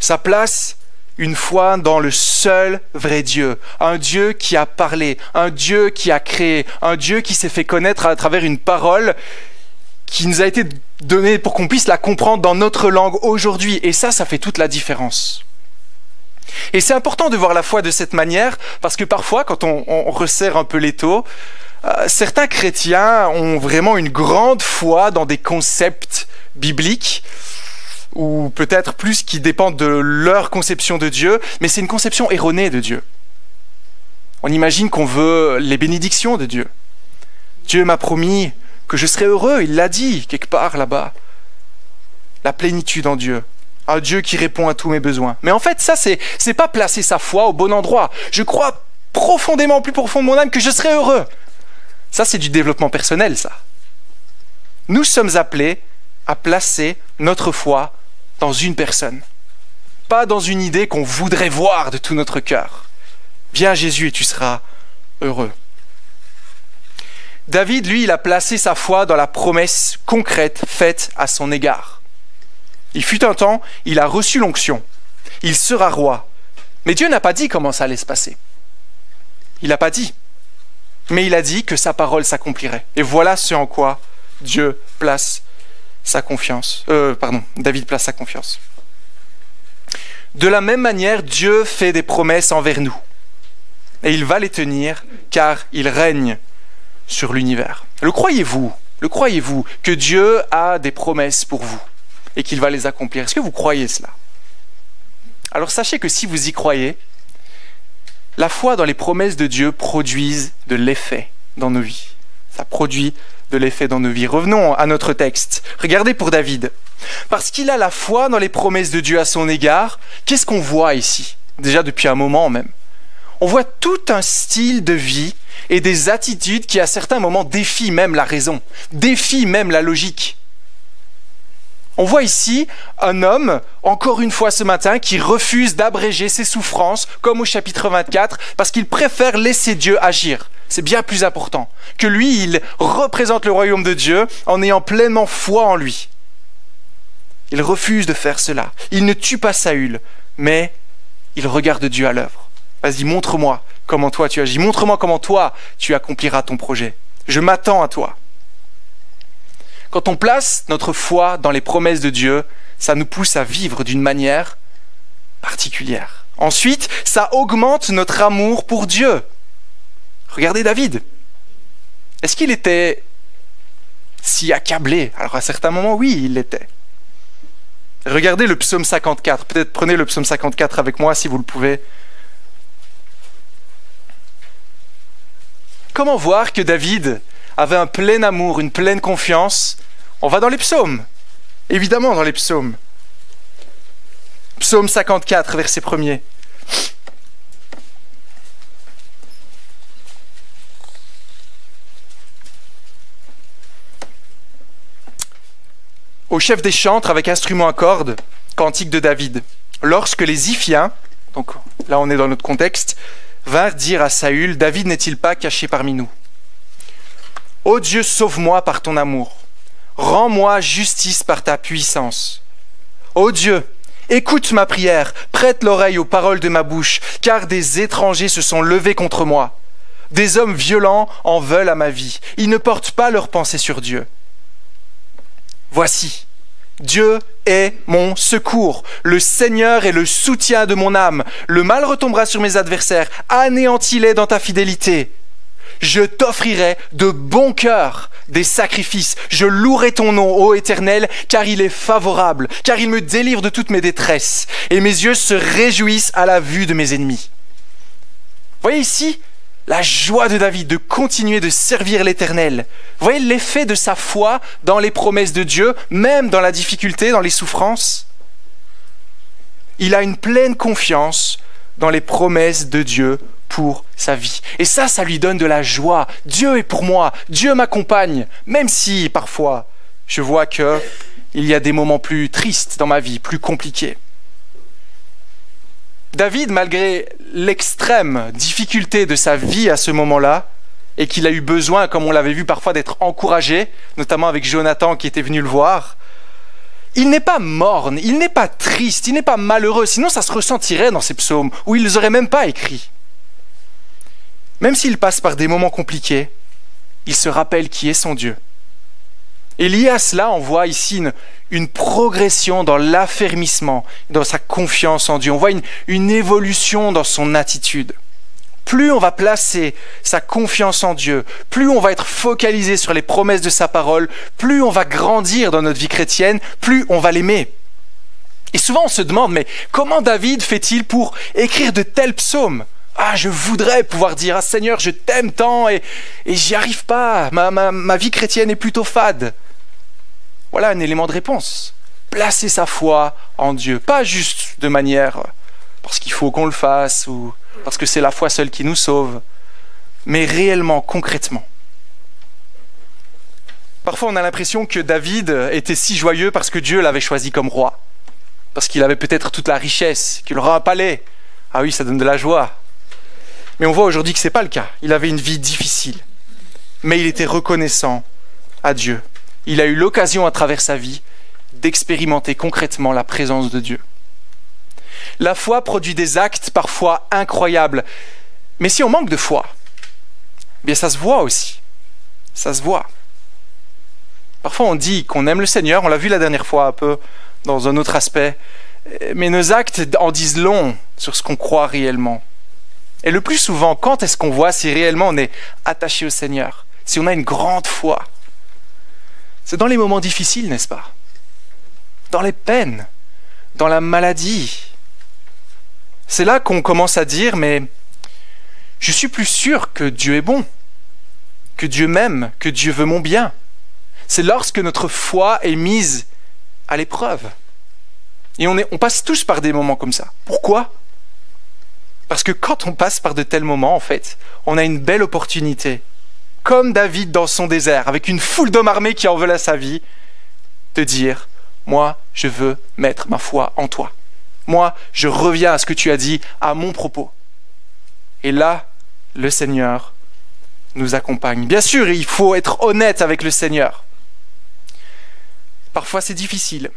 Ça place une foi dans le seul vrai Dieu, un Dieu qui a parlé, un Dieu qui a créé, un Dieu qui s'est fait connaître à travers une parole qui nous a été donnée pour qu'on puisse la comprendre dans notre langue aujourd'hui. Et ça fait toute la différence. Et c'est important de voir la foi de cette manière, parce que parfois, quand on resserre un peu l'étau, certains chrétiens ont vraiment une grande foi dans des concepts bibliques, ou peut-être plus qui dépendent de leur conception de Dieu, mais c'est une conception erronée de Dieu. On imagine qu'on veut les bénédictions de Dieu. Dieu m'a promis que je serai heureux, il l'a dit quelque part là-bas. La plénitude en Dieu, un Dieu qui répond à tous mes besoins. Mais en fait, ça, c'est pas placer sa foi au bon endroit. Je crois profondément, au plus profond de mon âme, que je serai heureux. Ça, c'est du développement personnel, ça. Nous sommes appelés à placer notre foi dans une personne, pas dans une idée qu'on voudrait voir de tout notre cœur. Viens à Jésus et tu seras heureux. David, lui, il a placé sa foi dans la promesse concrète faite à son égard. Il fut un temps, il a reçu l'onction. Il sera roi. Mais Dieu n'a pas dit comment ça allait se passer. Il n'a pas dit. Mais il a dit que sa parole s'accomplirait. Et voilà ce en quoi Dieu place sa confiance. David place sa confiance. De la même manière, Dieu fait des promesses envers nous. Et il va les tenir, car il règne sur l'univers. Le croyez-vous que Dieu a des promesses pour vous et qu'il va les accomplir? Est-ce que vous croyez cela? Alors sachez que si vous y croyez, la foi dans les promesses de Dieu produit de l'effet dans nos vies. Ça produit de l'effet dans nos vies. Revenons à notre texte. Regardez pour David. Parce qu'il a la foi dans les promesses de Dieu à son égard, qu'est-ce qu'on voit ici? Déjà depuis un moment même. On voit tout un style de vie et des attitudes qui à certains moments défient même la raison, défient même la logique. On voit ici un homme, encore une fois ce matin, qui refuse d'abréger ses souffrances, comme au chapitre 24, parce qu'il préfère laisser Dieu agir. C'est bien plus important. Que lui, il représente le royaume de Dieu en ayant pleinement foi en lui. Il refuse de faire cela. Il ne tue pas Saül, mais il regarde Dieu à l'œuvre. Vas-y, montre-moi comment toi tu agis. Montre-moi comment toi tu accompliras ton projet. Je m'attends à toi. Quand on place notre foi dans les promesses de Dieu, ça nous pousse à vivre d'une manière particulière. Ensuite, ça augmente notre amour pour Dieu. Regardez David. Est-ce qu'il était si accablé? Alors à certains moments, oui, il l'était. Regardez le psaume 54. Peut-être prenez le psaume 54 avec moi si vous le pouvez. Comment voir que David avait un plein amour, une pleine confiance? On va dans les psaumes. Évidemment dans les psaumes. Psaume 54, verset 1er. Au chef des chantres avec instrument à cordes, cantique de David. Lorsque les Iphiens, donc là on est dans notre contexte, vinrent dire à Saül, David n'est-il pas caché parmi nous? Ô Dieu, sauve-moi par ton amour. Rends-moi justice par ta puissance. Ô Dieu, écoute ma prière, prête l'oreille aux paroles de ma bouche, car des étrangers se sont levés contre moi. Des hommes violents en veulent à ma vie. Ils ne portent pas leurs pensées sur Dieu. Voici, Dieu est mon secours. Le Seigneur est le soutien de mon âme. Le mal retombera sur mes adversaires. Anéantis-les dans ta fidélité. Je t'offrirai de bon cœur des sacrifices. Je louerai ton nom, ô Éternel, car il est favorable, car il me délivre de toutes mes détresses. Et mes yeux se réjouissent à la vue de mes ennemis. Voyez ici la joie de David de continuer de servir l'Éternel. Vous voyez l'effet de sa foi dans les promesses de Dieu, même dans la difficulté, dans les souffrances. Il a une pleine confiance dans les promesses de Dieu pour sa vie. Et ça lui donne de la joie. Dieu est pour moi, Dieu m'accompagne, même si parfois je vois qu'il y a des moments plus tristes dans ma vie, plus compliqués. David, malgré l'extrême difficulté de sa vie à ce moment-là, et qu'il a eu besoin, comme on l'avait vu parfois, d'être encouragé, notamment avec Jonathan qui était venu le voir, il n'est pas morne, il n'est pas triste, il n'est pas malheureux, sinon ça se ressentirait dans ces psaumes, où il ne les aurait même pas écrits. Même s'il passe par des moments compliqués, il se rappelle qui est son Dieu. Et lié à cela, on voit ici une progression dans l'affermissement, dans sa confiance en Dieu. On voit une évolution dans son attitude. Plus on va placer sa confiance en Dieu, plus on va être focalisé sur les promesses de sa parole, plus on va grandir dans notre vie chrétienne, plus on va l'aimer. Et souvent on se demande, mais comment David fait-il pour écrire de tels psaumes? Ah, je voudrais pouvoir dire, ah Seigneur, je t'aime tant et j'y arrive pas, ma vie chrétienne est plutôt fade. Voilà un élément de réponse. Placer sa foi en Dieu, pas juste de manière parce qu'il faut qu'on le fasse ou parce que c'est la foi seule qui nous sauve, mais réellement, concrètement. Parfois, on a l'impression que David était si joyeux parce que Dieu l'avait choisi comme roi, parce qu'il avait peut-être toute la richesse, qu'il aurait un palais. Ah oui, ça donne de la joie. Mais on voit aujourd'hui que ce n'est pas le cas. Il avait une vie difficile, mais il était reconnaissant à Dieu. Il a eu l'occasion à travers sa vie d'expérimenter concrètement la présence de Dieu. La foi produit des actes parfois incroyables, mais si on manque de foi, eh bien ça se voit aussi. Ça se voit. Parfois on dit qu'on aime le Seigneur, on l'a vu la dernière fois un peu dans un autre aspect, mais nos actes en disent long sur ce qu'on croit réellement. Et le plus souvent, quand est-ce qu'on voit si réellement on est attaché au Seigneur, si on a une grande foi? C'est dans les moments difficiles, n'est-ce pas? Dans les peines, dans la maladie. C'est là qu'on commence à dire, mais je suis plus sûr que Dieu est bon, que Dieu m'aime, que Dieu veut mon bien. C'est lorsque notre foi est mise à l'épreuve. Et on passe tous par des moments comme ça. Pourquoi? Parce que quand on passe par de tels moments, en fait, on a une belle opportunité, comme David dans son désert, avec une foule d'hommes armés qui en veulent à sa vie, de dire, moi, je veux mettre ma foi en toi. Moi, je reviens à ce que tu as dit, à mon propos. Et là, le Seigneur nous accompagne. Bien sûr, il faut être honnête avec le Seigneur. Parfois, c'est difficile.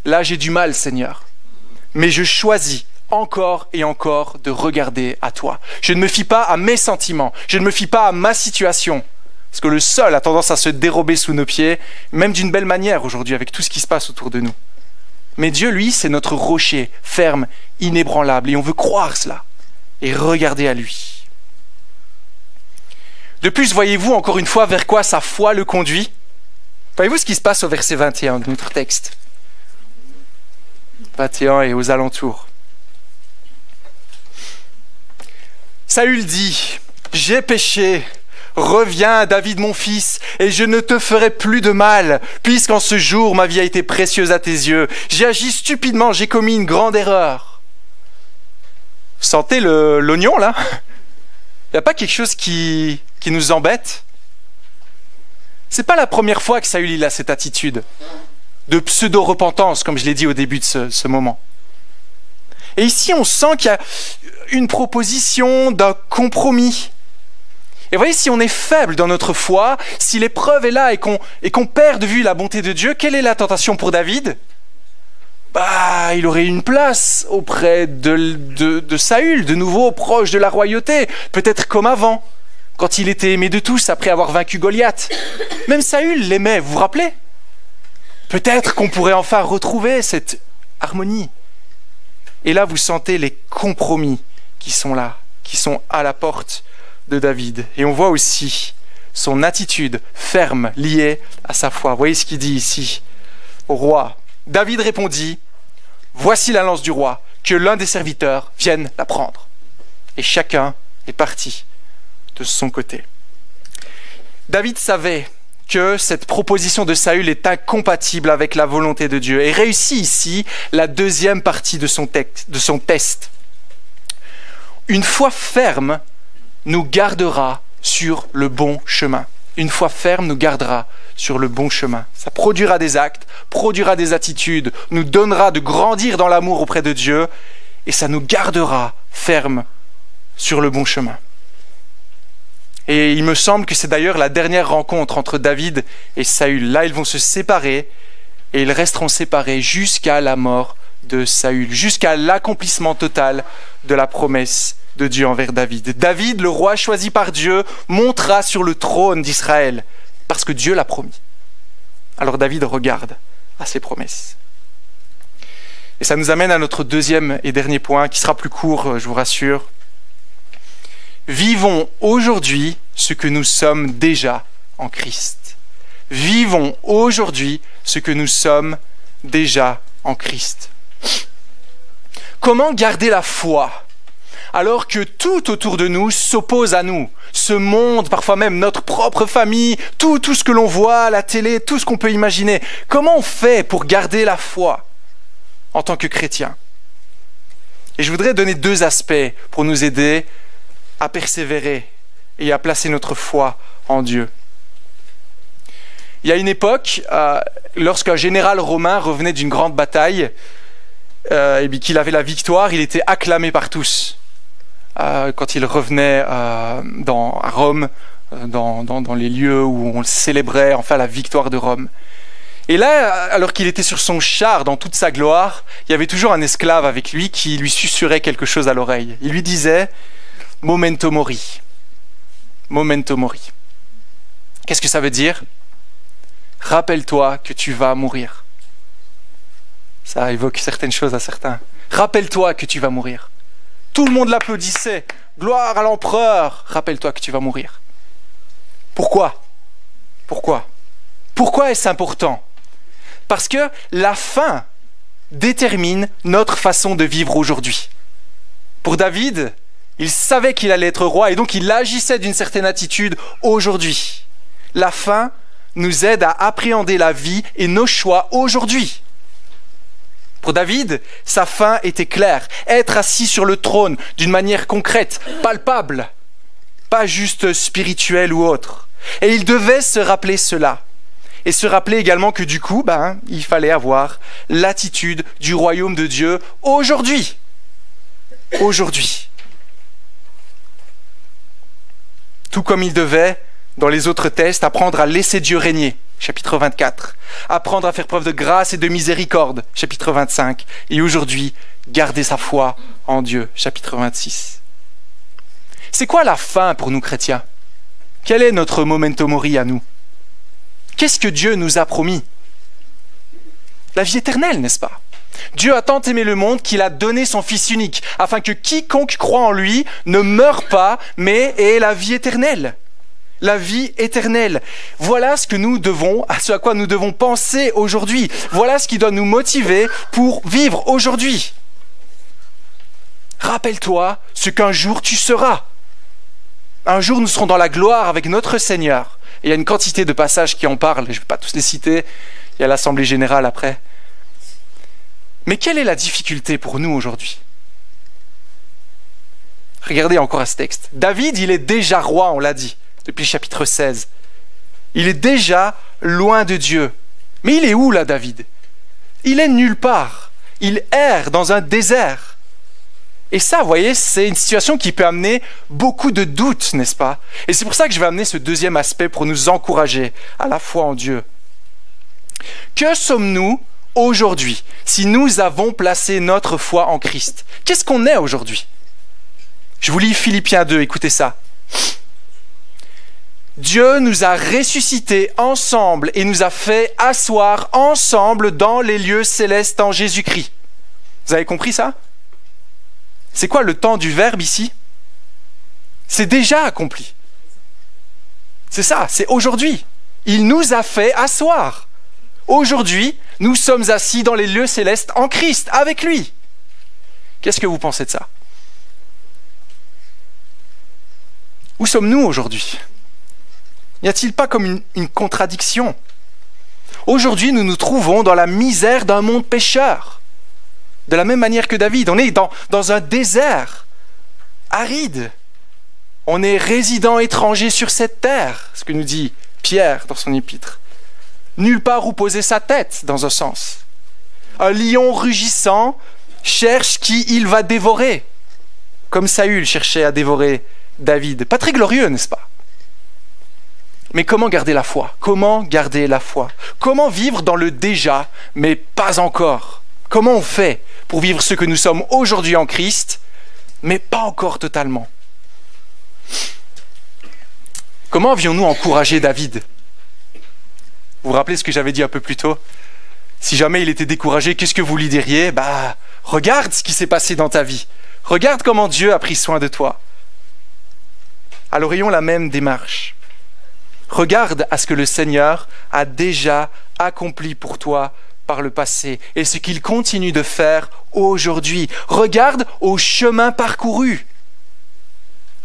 Là, j'ai du mal, Seigneur. Mais je choisis encore et encore de regarder à toi. Je ne me fie pas à mes sentiments. Je ne me fie pas à ma situation. Parce que le sol a tendance à se dérober sous nos pieds, même d'une belle manière aujourd'hui, avec tout ce qui se passe autour de nous. Mais Dieu, lui, c'est notre rocher, ferme, inébranlable. Et on veut croire cela et regarder à lui. De plus, voyez-vous encore une fois vers quoi sa foi le conduit? Voyez-vous ce qui se passe au verset 21 de notre texte? 21 et aux alentours. Saül dit, « J'ai péché, reviens David mon fils, et je ne te ferai plus de mal, puisqu'en ce jour ma vie a été précieuse à tes yeux. J'ai agi stupidement, j'ai commis une grande erreur. » Vous sentez l'oignon là? Il n'y a pas quelque chose qui nous embête? C'est pas la première fois que Saül a cette attitude de pseudo-repentance, comme je l'ai dit au début de ce moment. Et ici, on sent qu'il y a une proposition d'un compromis. Et voyez, si on est faible dans notre foi, si l'épreuve est là et qu'on perd de vue la bonté de Dieu, quelle est la tentation pour David? Il aurait une place auprès de Saül, de nouveau proche de la royauté, peut-être comme avant, quand il était aimé de tous après avoir vaincu Goliath. Même Saül l'aimait, vous vous rappelez? Peut-être qu'on pourrait enfin retrouver cette harmonie. Et là, vous sentez les compromis qui sont là, qui sont à la porte de David. Et on voit aussi son attitude ferme liée à sa foi. Vous voyez ce qu'il dit ici au roi. David répondit, « Voici la lance du roi, que l'un des serviteurs vienne la prendre. » Et chacun est parti de son côté. David savait que cette proposition de Saül est incompatible avec la volonté de Dieu et réussit ici la deuxième partie de son test. Une foi ferme nous gardera sur le bon chemin. Une foi ferme nous gardera sur le bon chemin. Ça produira des actes, produira des attitudes, nous donnera de grandir dans l'amour auprès de Dieu et ça nous gardera fermes sur le bon chemin. Et il me semble que c'est d'ailleurs la dernière rencontre entre David et Saül. Là, ils vont se séparer et ils resteront séparés jusqu'à la mort de Saül, jusqu'à l'accomplissement total de la promesse de Dieu envers David. David, le roi choisi par Dieu, montera sur le trône d'Israël parce que Dieu l'a promis. Alors David regarde à ses promesses. Et ça nous amène à notre deuxième et dernier point, qui sera plus court, je vous rassure. Vivons aujourd'hui ce que nous sommes déjà en Christ. Vivons aujourd'hui ce que nous sommes déjà en Christ. Comment garder la foi alors que tout autour de nous s'oppose à nous? Ce monde, parfois même notre propre famille, tout ce que l'on voit à la télé, tout ce qu'on peut imaginer. Comment on fait pour garder la foi en tant que chrétien? Et je voudrais donner 2 aspects pour nous aider à persévérer et à placer notre foi en Dieu. Il y a une époque, lorsqu'un général romain revenait d'une grande bataille, et qu'il avait la victoire, il était acclamé par tous. Quand il revenait à Rome, dans les lieux où on célébrait enfin la victoire de Rome. Et là, alors qu'il était sur son char dans toute sa gloire, il y avait toujours un esclave avec lui qui lui susurrait quelque chose à l'oreille. Il lui disait « Memento mori ». Memento mori. Qu'est-ce que ça veut dire? Rappelle-toi que tu vas mourir. Ça évoque certaines choses à certains. Rappelle-toi que tu vas mourir. Tout le monde l'applaudissait. Gloire à l'empereur. Rappelle-toi que tu vas mourir. Pourquoi? Pourquoi? Pourquoi est-ce important? Parce que la fin détermine notre façon de vivre aujourd'hui. Pour David, il savait qu'il allait être roi et donc il agissait d'une certaine attitude aujourd'hui. La fin nous aide à appréhender la vie et nos choix aujourd'hui. Pour David, sa fin était claire. Être assis sur le trône d'une manière concrète, palpable, pas juste spirituelle ou autre. Et il devait se rappeler cela. Et se rappeler également que du coup, il fallait avoir l'attitude du royaume de Dieu aujourd'hui. Aujourd'hui. Tout comme il devait, dans les autres textes, apprendre à laisser Dieu régner, chapitre 24. Apprendre à faire preuve de grâce et de miséricorde, chapitre 25. Et aujourd'hui, garder sa foi en Dieu, chapitre 26. C'est quoi la fin pour nous chrétiens? Quel est notre memento mori à nous? Qu'est-ce que Dieu nous a promis? La vie éternelle, n'est-ce pas? Dieu a tant aimé le monde qu'il a donné son Fils unique, afin que quiconque croit en lui ne meure pas, mais ait la vie éternelle. La vie éternelle. Voilà ce à quoi nous devons penser aujourd'hui. Voilà ce qui doit nous motiver pour vivre aujourd'hui. Rappelle-toi ce qu'un jour tu seras. Un jour nous serons dans la gloire avec notre Seigneur. Et il y a une quantité de passages qui en parlent, je ne vais pas tous les citer, il y a l'Assemblée Générale après. Mais quelle est la difficulté pour nous aujourd'hui? Regardez encore à ce texte. David, il est déjà roi, on l'a dit, depuis le chapitre 16. Il est déjà loin de Dieu. Mais il est où là, David? Il est nulle part. Il erre dans un désert. Et ça, vous voyez, c'est une situation qui peut amener beaucoup de doutes, n'est-ce pas? Et c'est pour ça que je vais amener ce deuxième aspect pour nous encourager à la foi en Dieu. Que sommes-nous aujourd'hui si nous avons placé notre foi en Christ? Qu'est-ce qu'on est aujourd'hui? Je vous lis Philippiens 2, écoutez ça. Dieu nous a ressuscités ensemble et nous a fait asseoir ensemble dans les lieux célestes en Jésus-Christ. Vous avez compris ça? C'est quoi le temps du verbe ici? C'est déjà accompli. C'est ça, c'est aujourd'hui. Il nous a fait asseoir. Aujourd'hui, nous sommes assis dans les lieux célestes en Christ, avec lui. Qu'est-ce que vous pensez de ça? Où sommes-nous aujourd'hui? N'y a-t-il pas comme une contradiction? Aujourd'hui, nous nous trouvons dans la misère d'un monde pécheur. De la même manière que David, on est dans un désert aride. On est résident étranger sur cette terre, ce que nous dit Pierre dans son épître. Nulle part où poser sa tête, dans un sens. Un lion rugissant cherche qui il va dévorer, comme Saül cherchait à dévorer David. Pas très glorieux, n'est-ce pas? Mais comment garder la foi? Comment garder la foi? Comment vivre dans le déjà, mais pas encore? Comment on fait pour vivre ce que nous sommes aujourd'hui en Christ, mais pas encore totalement? Comment avions-nous encouragé David? Vous vous rappelez ce que j'avais dit un peu plus tôt? Si jamais il était découragé, qu'est-ce que vous lui diriez? Regarde ce qui s'est passé dans ta vie. Regarde comment Dieu a pris soin de toi. Alors ayons la même démarche. Regarde à ce que le Seigneur a déjà accompli pour toi par le passé et ce qu'il continue de faire aujourd'hui. Regarde au chemin parcouru.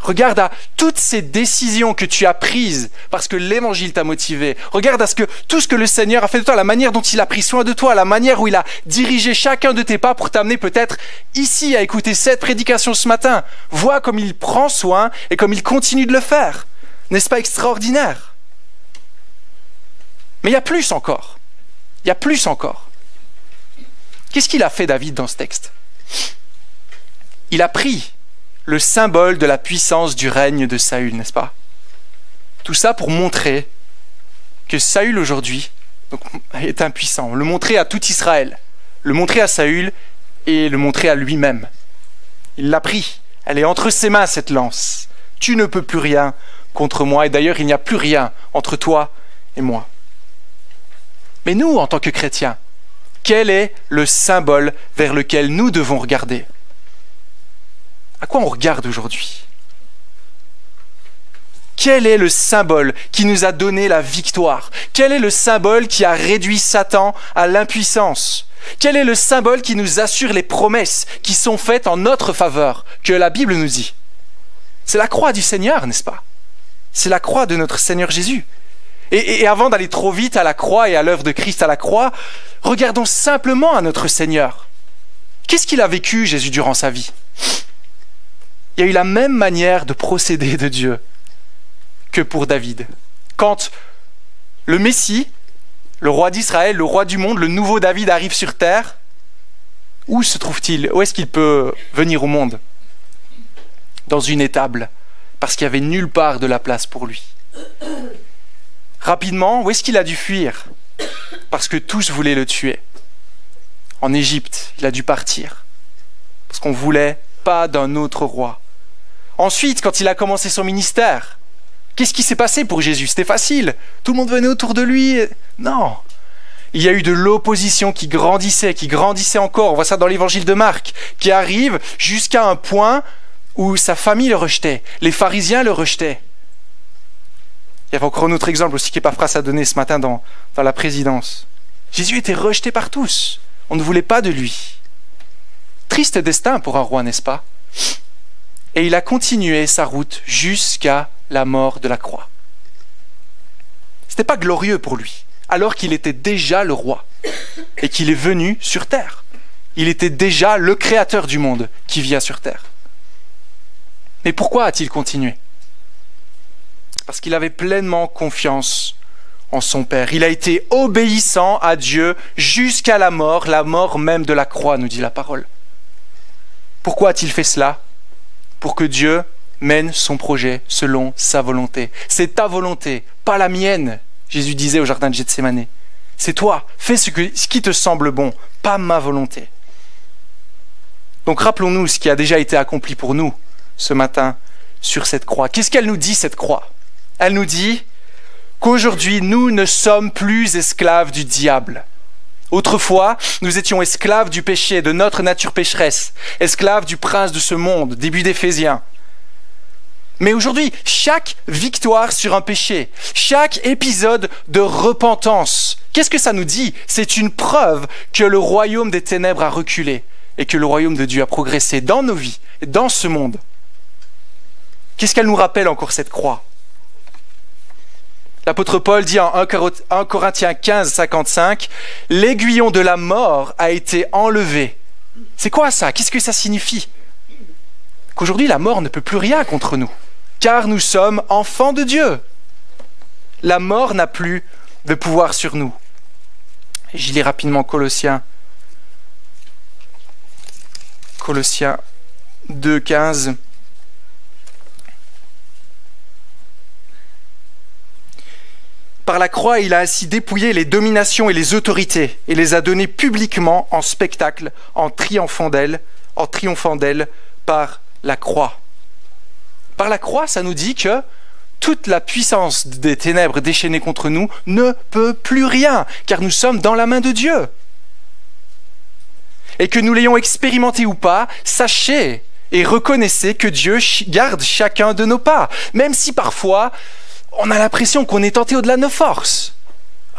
Regarde à toutes ces décisions que tu as prises parce que l'évangile t'a motivé. Regarde à tout ce que le Seigneur a fait de toi, la manière dont il a pris soin de toi, la manière où il a dirigé chacun de tes pas pour t'amener peut-être ici à écouter cette prédication ce matin. Vois comme il prend soin et comme il continue de le faire. N'est-ce pas extraordinaire? Mais il y a plus encore. Il y a plus encore. Qu'est-ce qu'il a fait David dans ce texte? Il a pris le symbole de la puissance du règne de Saül, n'est-ce pas? Tout ça pour montrer que Saül aujourd'hui est impuissant. Le montrer à tout Israël, le montrer à Saül et le montrer à lui-même. Il l'a pris. Elle est entre ses mains, cette lance. Tu ne peux plus rien contre moi. Et d'ailleurs, il n'y a plus rien entre toi et moi. Mais nous, en tant que chrétiens, quel est le symbole vers lequel nous devons regarder? À quoi on regarde aujourd'hui? Quel est le symbole qui nous a donné la victoire? Quel est le symbole qui a réduit Satan à l'impuissance? Quel est le symbole qui nous assure les promesses qui sont faites en notre faveur, que la Bible nous dit? C'est la croix du Seigneur, n'est-ce pas? C'est la croix de notre Seigneur Jésus. Et avant d'aller trop vite à la croix et à l'œuvre de Christ à la croix, regardons simplement à notre Seigneur. Qu'est-ce qu'il a vécu, Jésus, durant sa vie? Il y a eu la même manière de procéder de Dieu que pour David. Quand le Messie, le roi d'Israël, le roi du monde, le nouveau David arrive sur terre, où se trouve-t-il? Où est-ce qu'il peut venir au monde? Dans une étable, parce qu'il n'y avait nulle part de la place pour lui. Rapidement, où est-ce qu'il a dû fuir? Parce que tous voulaient le tuer. En Égypte, il a dû partir, parce qu'on voulait pas d'un autre roi. Ensuite, quand il a commencé son ministère, qu'est-ce qui s'est passé pour Jésus? C'était facile. Tout le monde venait autour de lui. Non. Il y a eu de l'opposition qui grandissait encore. On voit ça dans l'évangile de Marc, qui arrive jusqu'à un point où sa famille le rejetait. Les pharisiens le rejetaient. Il y avait encore un autre exemple aussi qu'Épaphras a donné ce matin dans la présidence. Jésus était rejeté par tous. On ne voulait pas de lui. Triste destin pour un roi, n'est-ce pas? Et il a continué sa route jusqu'à la mort de la croix. Ce n'était pas glorieux pour lui, alors qu'il était déjà le roi et qu'il est venu sur terre. Il était déjà le créateur du monde qui vient sur terre. Mais pourquoi a-t-il continué? Parce qu'il avait pleinement confiance en son Père. Il a été obéissant à Dieu jusqu'à la mort même de la croix, nous dit la parole. Pourquoi a-t-il fait cela? Pour que Dieu mène son projet selon sa volonté. C'est ta volonté, pas la mienne, Jésus disait au jardin de Gethsémanée. C'est toi, fais ce qui te semble bon, pas ma volonté. Donc rappelons-nous ce qui a déjà été accompli pour nous ce matin sur cette croix. Qu'est-ce qu'elle nous dit, cette croix? Elle nous dit qu'aujourd'hui, nous ne sommes plus esclaves du diable. Autrefois, nous étions esclaves du péché, de notre nature pécheresse, esclaves du prince de ce monde, début d'Éphésiens. Mais aujourd'hui, chaque victoire sur un péché, chaque épisode de repentance, qu'est-ce que ça nous dit? C'est une preuve que le royaume des ténèbres a reculé et que le royaume de Dieu a progressé dans nos vies, dans ce monde. Qu'est-ce qu'elle nous rappelle encore, cette croix? L'apôtre Paul dit en 1 Corinthiens 15, 55, « L'aiguillon de la mort a été enlevé. » C'est quoi ça? Qu'est-ce que ça signifie? Qu'aujourd'hui, la mort ne peut plus rien contre nous, car nous sommes enfants de Dieu. La mort n'a plus de pouvoir sur nous. Je lis rapidement Colossiens 2, 15. Par la croix, il a ainsi dépouillé les dominations et les autorités et les a données publiquement en spectacle, en triomphant d'elles par la croix. Par la croix, ça nous dit que toute la puissance des ténèbres déchaînées contre nous ne peut plus rien, car nous sommes dans la main de Dieu. Et que nous l'ayons expérimenté ou pas, sachez et reconnaissez que Dieu garde chacun de nos pas, même si parfois on a l'impression qu'on est tenté au-delà de nos forces.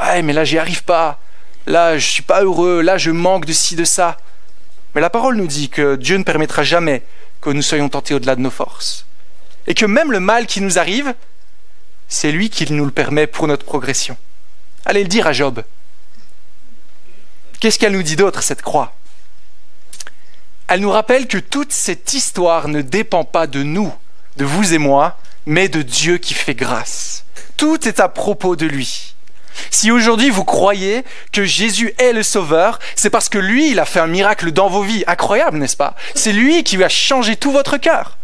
Ouais, mais là, j'y arrive pas. Là, je suis pas heureux. Là, je manque de ci, de ça. Mais la parole nous dit que Dieu ne permettra jamais que nous soyons tentés au-delà de nos forces. Et que même le mal qui nous arrive, c'est lui qui nous le permet pour notre progression. Allez le dire à Job. Qu'est-ce qu'elle nous dit d'autre, cette croix? Elle nous rappelle que toute cette histoire ne dépend pas de nous, de vous et moi, mais de Dieu qui fait grâce. Tout est à propos de lui. Si aujourd'hui vous croyez que Jésus est le Sauveur, c'est parce que lui, il a fait un miracle dans vos vies. Incroyable, n'est-ce pas? C'est lui qui va changer tout votre cœur.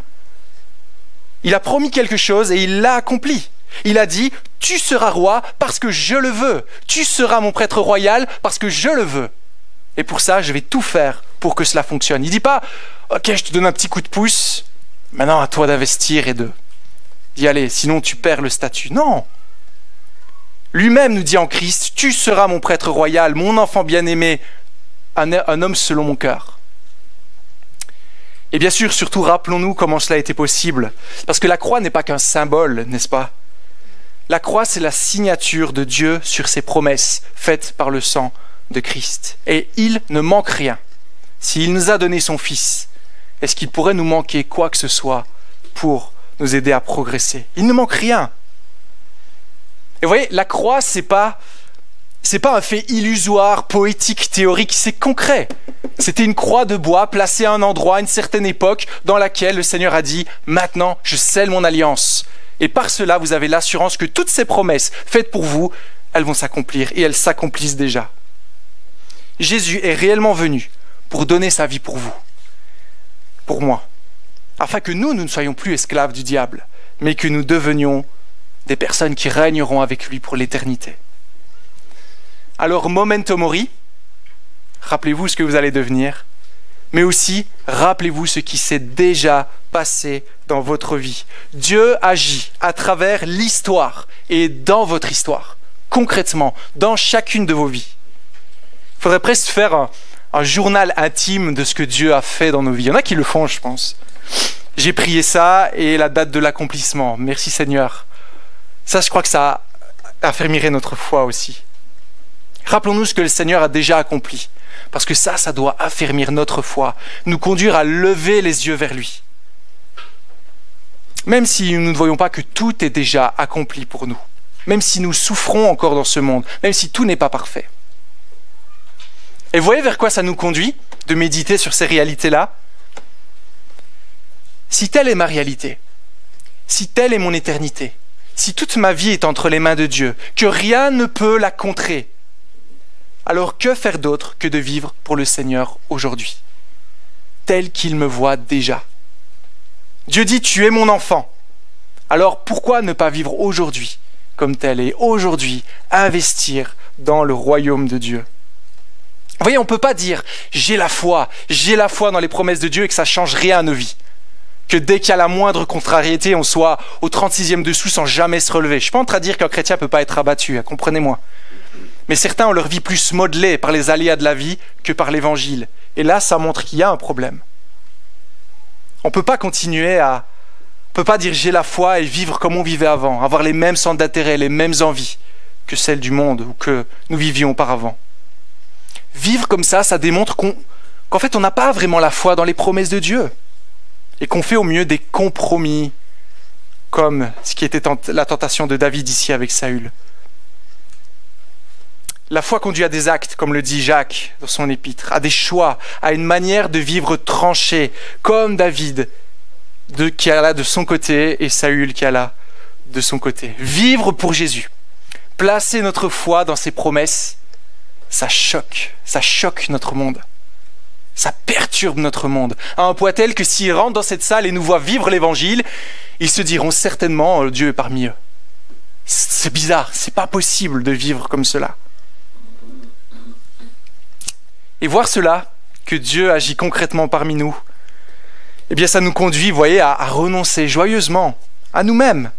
Il a promis quelque chose et il l'a accompli. Il a dit, tu seras roi parce que je le veux. Tu seras mon prêtre royal parce que je le veux. Et pour ça, je vais tout faire pour que cela fonctionne. Il ne dit pas, ok, je te donne un petit coup de pouce, maintenant à toi d'investir et d'y aller, sinon tu perds le statut. Non. Lui-même nous dit en Christ, tu seras mon prêtre royal, mon enfant bien-aimé, un homme selon mon cœur. Et bien sûr, surtout, rappelons-nous comment cela a été possible. Parce que la croix n'est pas qu'un symbole, n'est-ce pas? La croix, c'est la signature de Dieu sur ses promesses faites par le sang de Christ. Et il ne manque rien. S'il nous a donné son Fils, est-ce qu'il pourrait nous manquer quoi que ce soit pour nous aider à progresser? Il ne manque rien. Et vous voyez, la croix, c'est pas un fait illusoire, poétique, théorique, c'est concret. C'était une croix de bois placée à un endroit, à une certaine époque, dans laquelle le Seigneur a dit « Maintenant, je scelle mon alliance ». Et par cela, vous avez l'assurance que toutes ces promesses faites pour vous, elles vont s'accomplir, et elles s'accomplissent déjà. Jésus est réellement venu pour donner sa vie pour vous, pour moi, afin que nous ne soyons plus esclaves du diable, mais que nous devenions des personnes qui régneront avec lui pour l'éternité. Alors, memento mori, rappelez-vous ce que vous allez devenir, mais aussi rappelez-vous ce qui s'est déjà passé dans votre vie. Dieu agit à travers l'histoire et dans votre histoire, concrètement, dans chacune de vos vies. Il faudrait presque faire un journal intime de ce que Dieu a fait dans nos vies. Il y en a qui le font, je pense. J'ai prié ça et la date de l'accomplissement. Merci Seigneur. Ça, je crois que ça affermirait notre foi aussi. Rappelons-nous ce que le Seigneur a déjà accompli. Parce que ça doit affermir notre foi, nous conduire à lever les yeux vers lui. Même si nous ne voyons pas que tout est déjà accompli pour nous, même si nous souffrons encore dans ce monde, même si tout n'est pas parfait. Et vous voyez vers quoi ça nous conduit de méditer sur ces réalités-là? Si telle est ma réalité, si telle est mon éternité, si toute ma vie est entre les mains de Dieu, que rien ne peut la contrer, alors que faire d'autre que de vivre pour le Seigneur aujourd'hui, tel qu'il me voit déjà? Dieu dit, tu es mon enfant. Alors pourquoi ne pas vivre aujourd'hui comme tel et aujourd'hui investir dans le royaume de Dieu? Vous voyez, on ne peut pas dire, j'ai la foi dans les promesses de Dieu et que ça ne change rien à nos vies. Que dès qu'il y a la moindre contrariété, on soit au 36e dessous sans jamais se relever. Je ne suis pas en train de dire qu'un chrétien ne peut pas être abattu, comprenez-moi. Mais certains ont leur vie plus modelée par les aléas de la vie que par l'évangile. Et là, ça montre qu'il y a un problème. On ne peut pas continuer à... On ne peut pas dire j'ai la foi et vivre comme on vivait avant, avoir les mêmes centres d'intérêt, les mêmes envies que celles du monde ou que nous vivions auparavant. Vivre comme ça démontre qu'en fait, on n'a pas vraiment la foi dans les promesses de Dieu et qu'on fait au mieux des compromis, comme ce qui était la tentation de David ici avec Saül. La foi conduit à des actes, comme le dit Jacques dans son épître, à des choix, à une manière de vivre tranchée, comme David, qui a là de son côté, et Saül qui a là de son côté. Vivre pour Jésus, placer notre foi dans ses promesses, ça choque notre monde. Ça perturbe notre monde, à un point tel que s'ils rentrent dans cette salle et nous voient vivre l'évangile, ils se diront certainement Dieu est parmi eux. C'est bizarre, c'est pas possible de vivre comme cela. Et voir cela, que Dieu agit concrètement parmi nous, eh bien ça nous conduit, vous voyez, à renoncer joyeusement à nous-mêmes,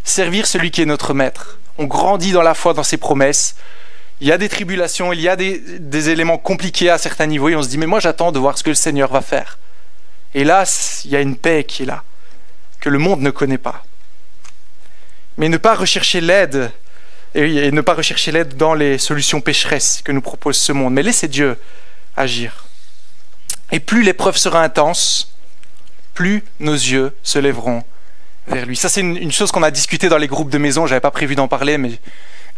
servir celui qui est notre maître. On grandit dans la foi, dans ses promesses. Il y a des tribulations, il y a des éléments compliqués à certains niveaux et on se dit mais moi j'attends de voir ce que le Seigneur va faire. Et là, il y a une paix qui est là, que le monde ne connaît pas. Mais ne pas rechercher l'aide, et ne pas rechercher l'aide dans les solutions pécheresses que nous propose ce monde, mais laisser Dieu agir. Et plus l'épreuve sera intense, plus nos yeux se lèveront vers lui. Ça, c'est une chose qu'on a discuté dans les groupes de maison. Je n'avais pas prévu d'en parler, mais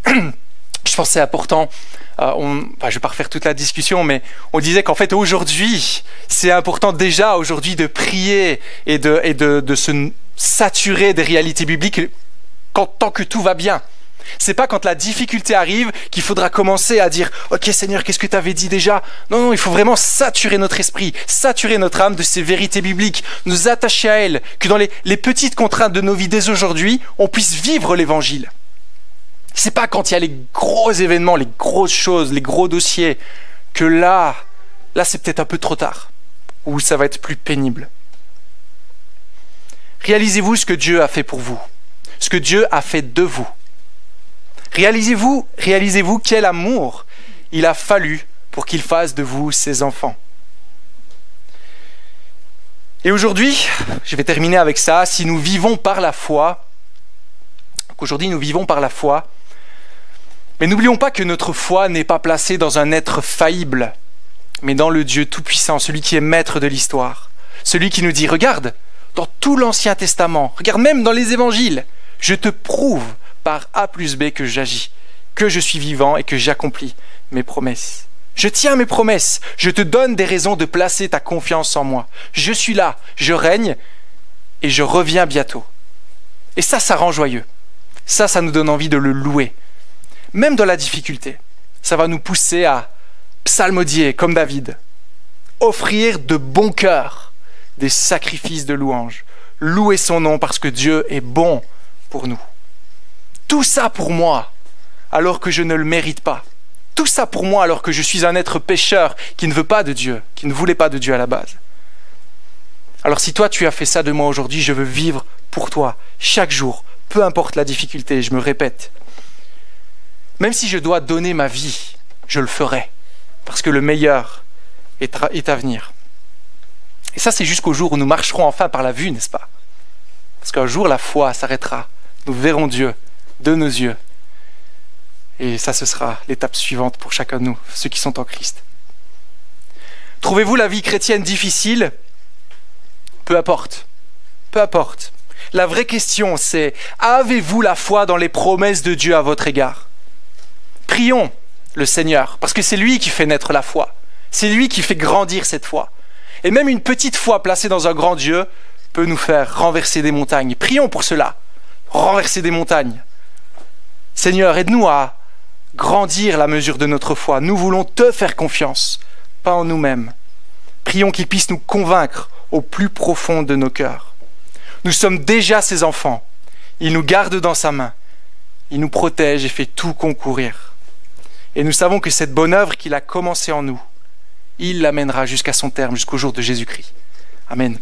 je pense que c'est important. Je ne vais pas refaire toute la discussion, mais on disait qu'en fait, aujourd'hui, c'est important déjà aujourd'hui de prier et de se saturer des réalités bibliques tant que tout va bien. C'est pas quand la difficulté arrive qu'il faudra commencer à dire « Ok Seigneur, qu'est-ce que tu avais dit déjà ?» Non, il faut vraiment saturer notre esprit, saturer notre âme de ces vérités bibliques, nous attacher à elles, que dans les petites contraintes de nos vies dès aujourd'hui, on puisse vivre l'évangile. C'est pas quand il y a les gros événements, les grosses choses, les gros dossiers, que là c'est peut-être un peu trop tard, ou ça va être plus pénible. Réalisez-vous ce que Dieu a fait pour vous, ce que Dieu a fait de vous. Réalisez-vous quel amour il a fallu pour qu'il fasse de vous ses enfants. Et aujourd'hui, je vais terminer avec ça, si nous vivons par la foi, qu'aujourd'hui nous vivons par la foi, mais n'oublions pas que notre foi n'est pas placée dans un être faillible, mais dans le Dieu Tout-Puissant, celui qui est maître de l'histoire, celui qui nous dit, regarde, dans tout l'Ancien Testament, regarde même dans les évangiles, je te prouve par A plus B que j'agis, que je suis vivant et que j'accomplis mes promesses. Je tiens mes promesses, je te donne des raisons de placer ta confiance en moi. Je suis là, je règne et je reviens bientôt. Et ça rend joyeux. Ça nous donne envie de le louer. Même dans la difficulté, ça va nous pousser à psalmodier comme David, offrir de bon cœur des sacrifices de louange, louer son nom parce que Dieu est bon pour nous. Tout ça pour moi, alors que je ne le mérite pas. Tout ça pour moi, alors que je suis un être pécheur qui ne veut pas de Dieu, qui ne voulait pas de Dieu à la base. Alors si toi tu as fait ça de moi aujourd'hui, je veux vivre pour toi, chaque jour, peu importe la difficulté, je me répète. Même si je dois donner ma vie, je le ferai, parce que le meilleur est à venir. Et ça, c'est jusqu'au jour où nous marcherons enfin par la vue, n'est-ce pas? Parce qu'un jour, la foi s'arrêtera, nous verrons Dieu de nos yeux. Et ça, ce sera l'étape suivante pour chacun de nous, ceux qui sont en Christ. Trouvez-vous la vie chrétienne difficile? Peu importe. Peu importe. La vraie question, c'est, avez-vous la foi dans les promesses de Dieu à votre égard? Prions le Seigneur, parce que c'est lui qui fait naître la foi. C'est lui qui fait grandir cette foi. Et même une petite foi placée dans un grand Dieu peut nous faire renverser des montagnes. Prions pour cela. Renverser des montagnes. Seigneur, aide-nous à grandir la mesure de notre foi. Nous voulons te faire confiance, pas en nous-mêmes. Prions qu'il puisse nous convaincre au plus profond de nos cœurs. Nous sommes déjà ses enfants. Il nous garde dans sa main. Il nous protège et fait tout concourir. Et nous savons que cette bonne œuvre qu'il a commencée en nous, il l'amènera jusqu'à son terme, jusqu'au jour de Jésus-Christ. Amen.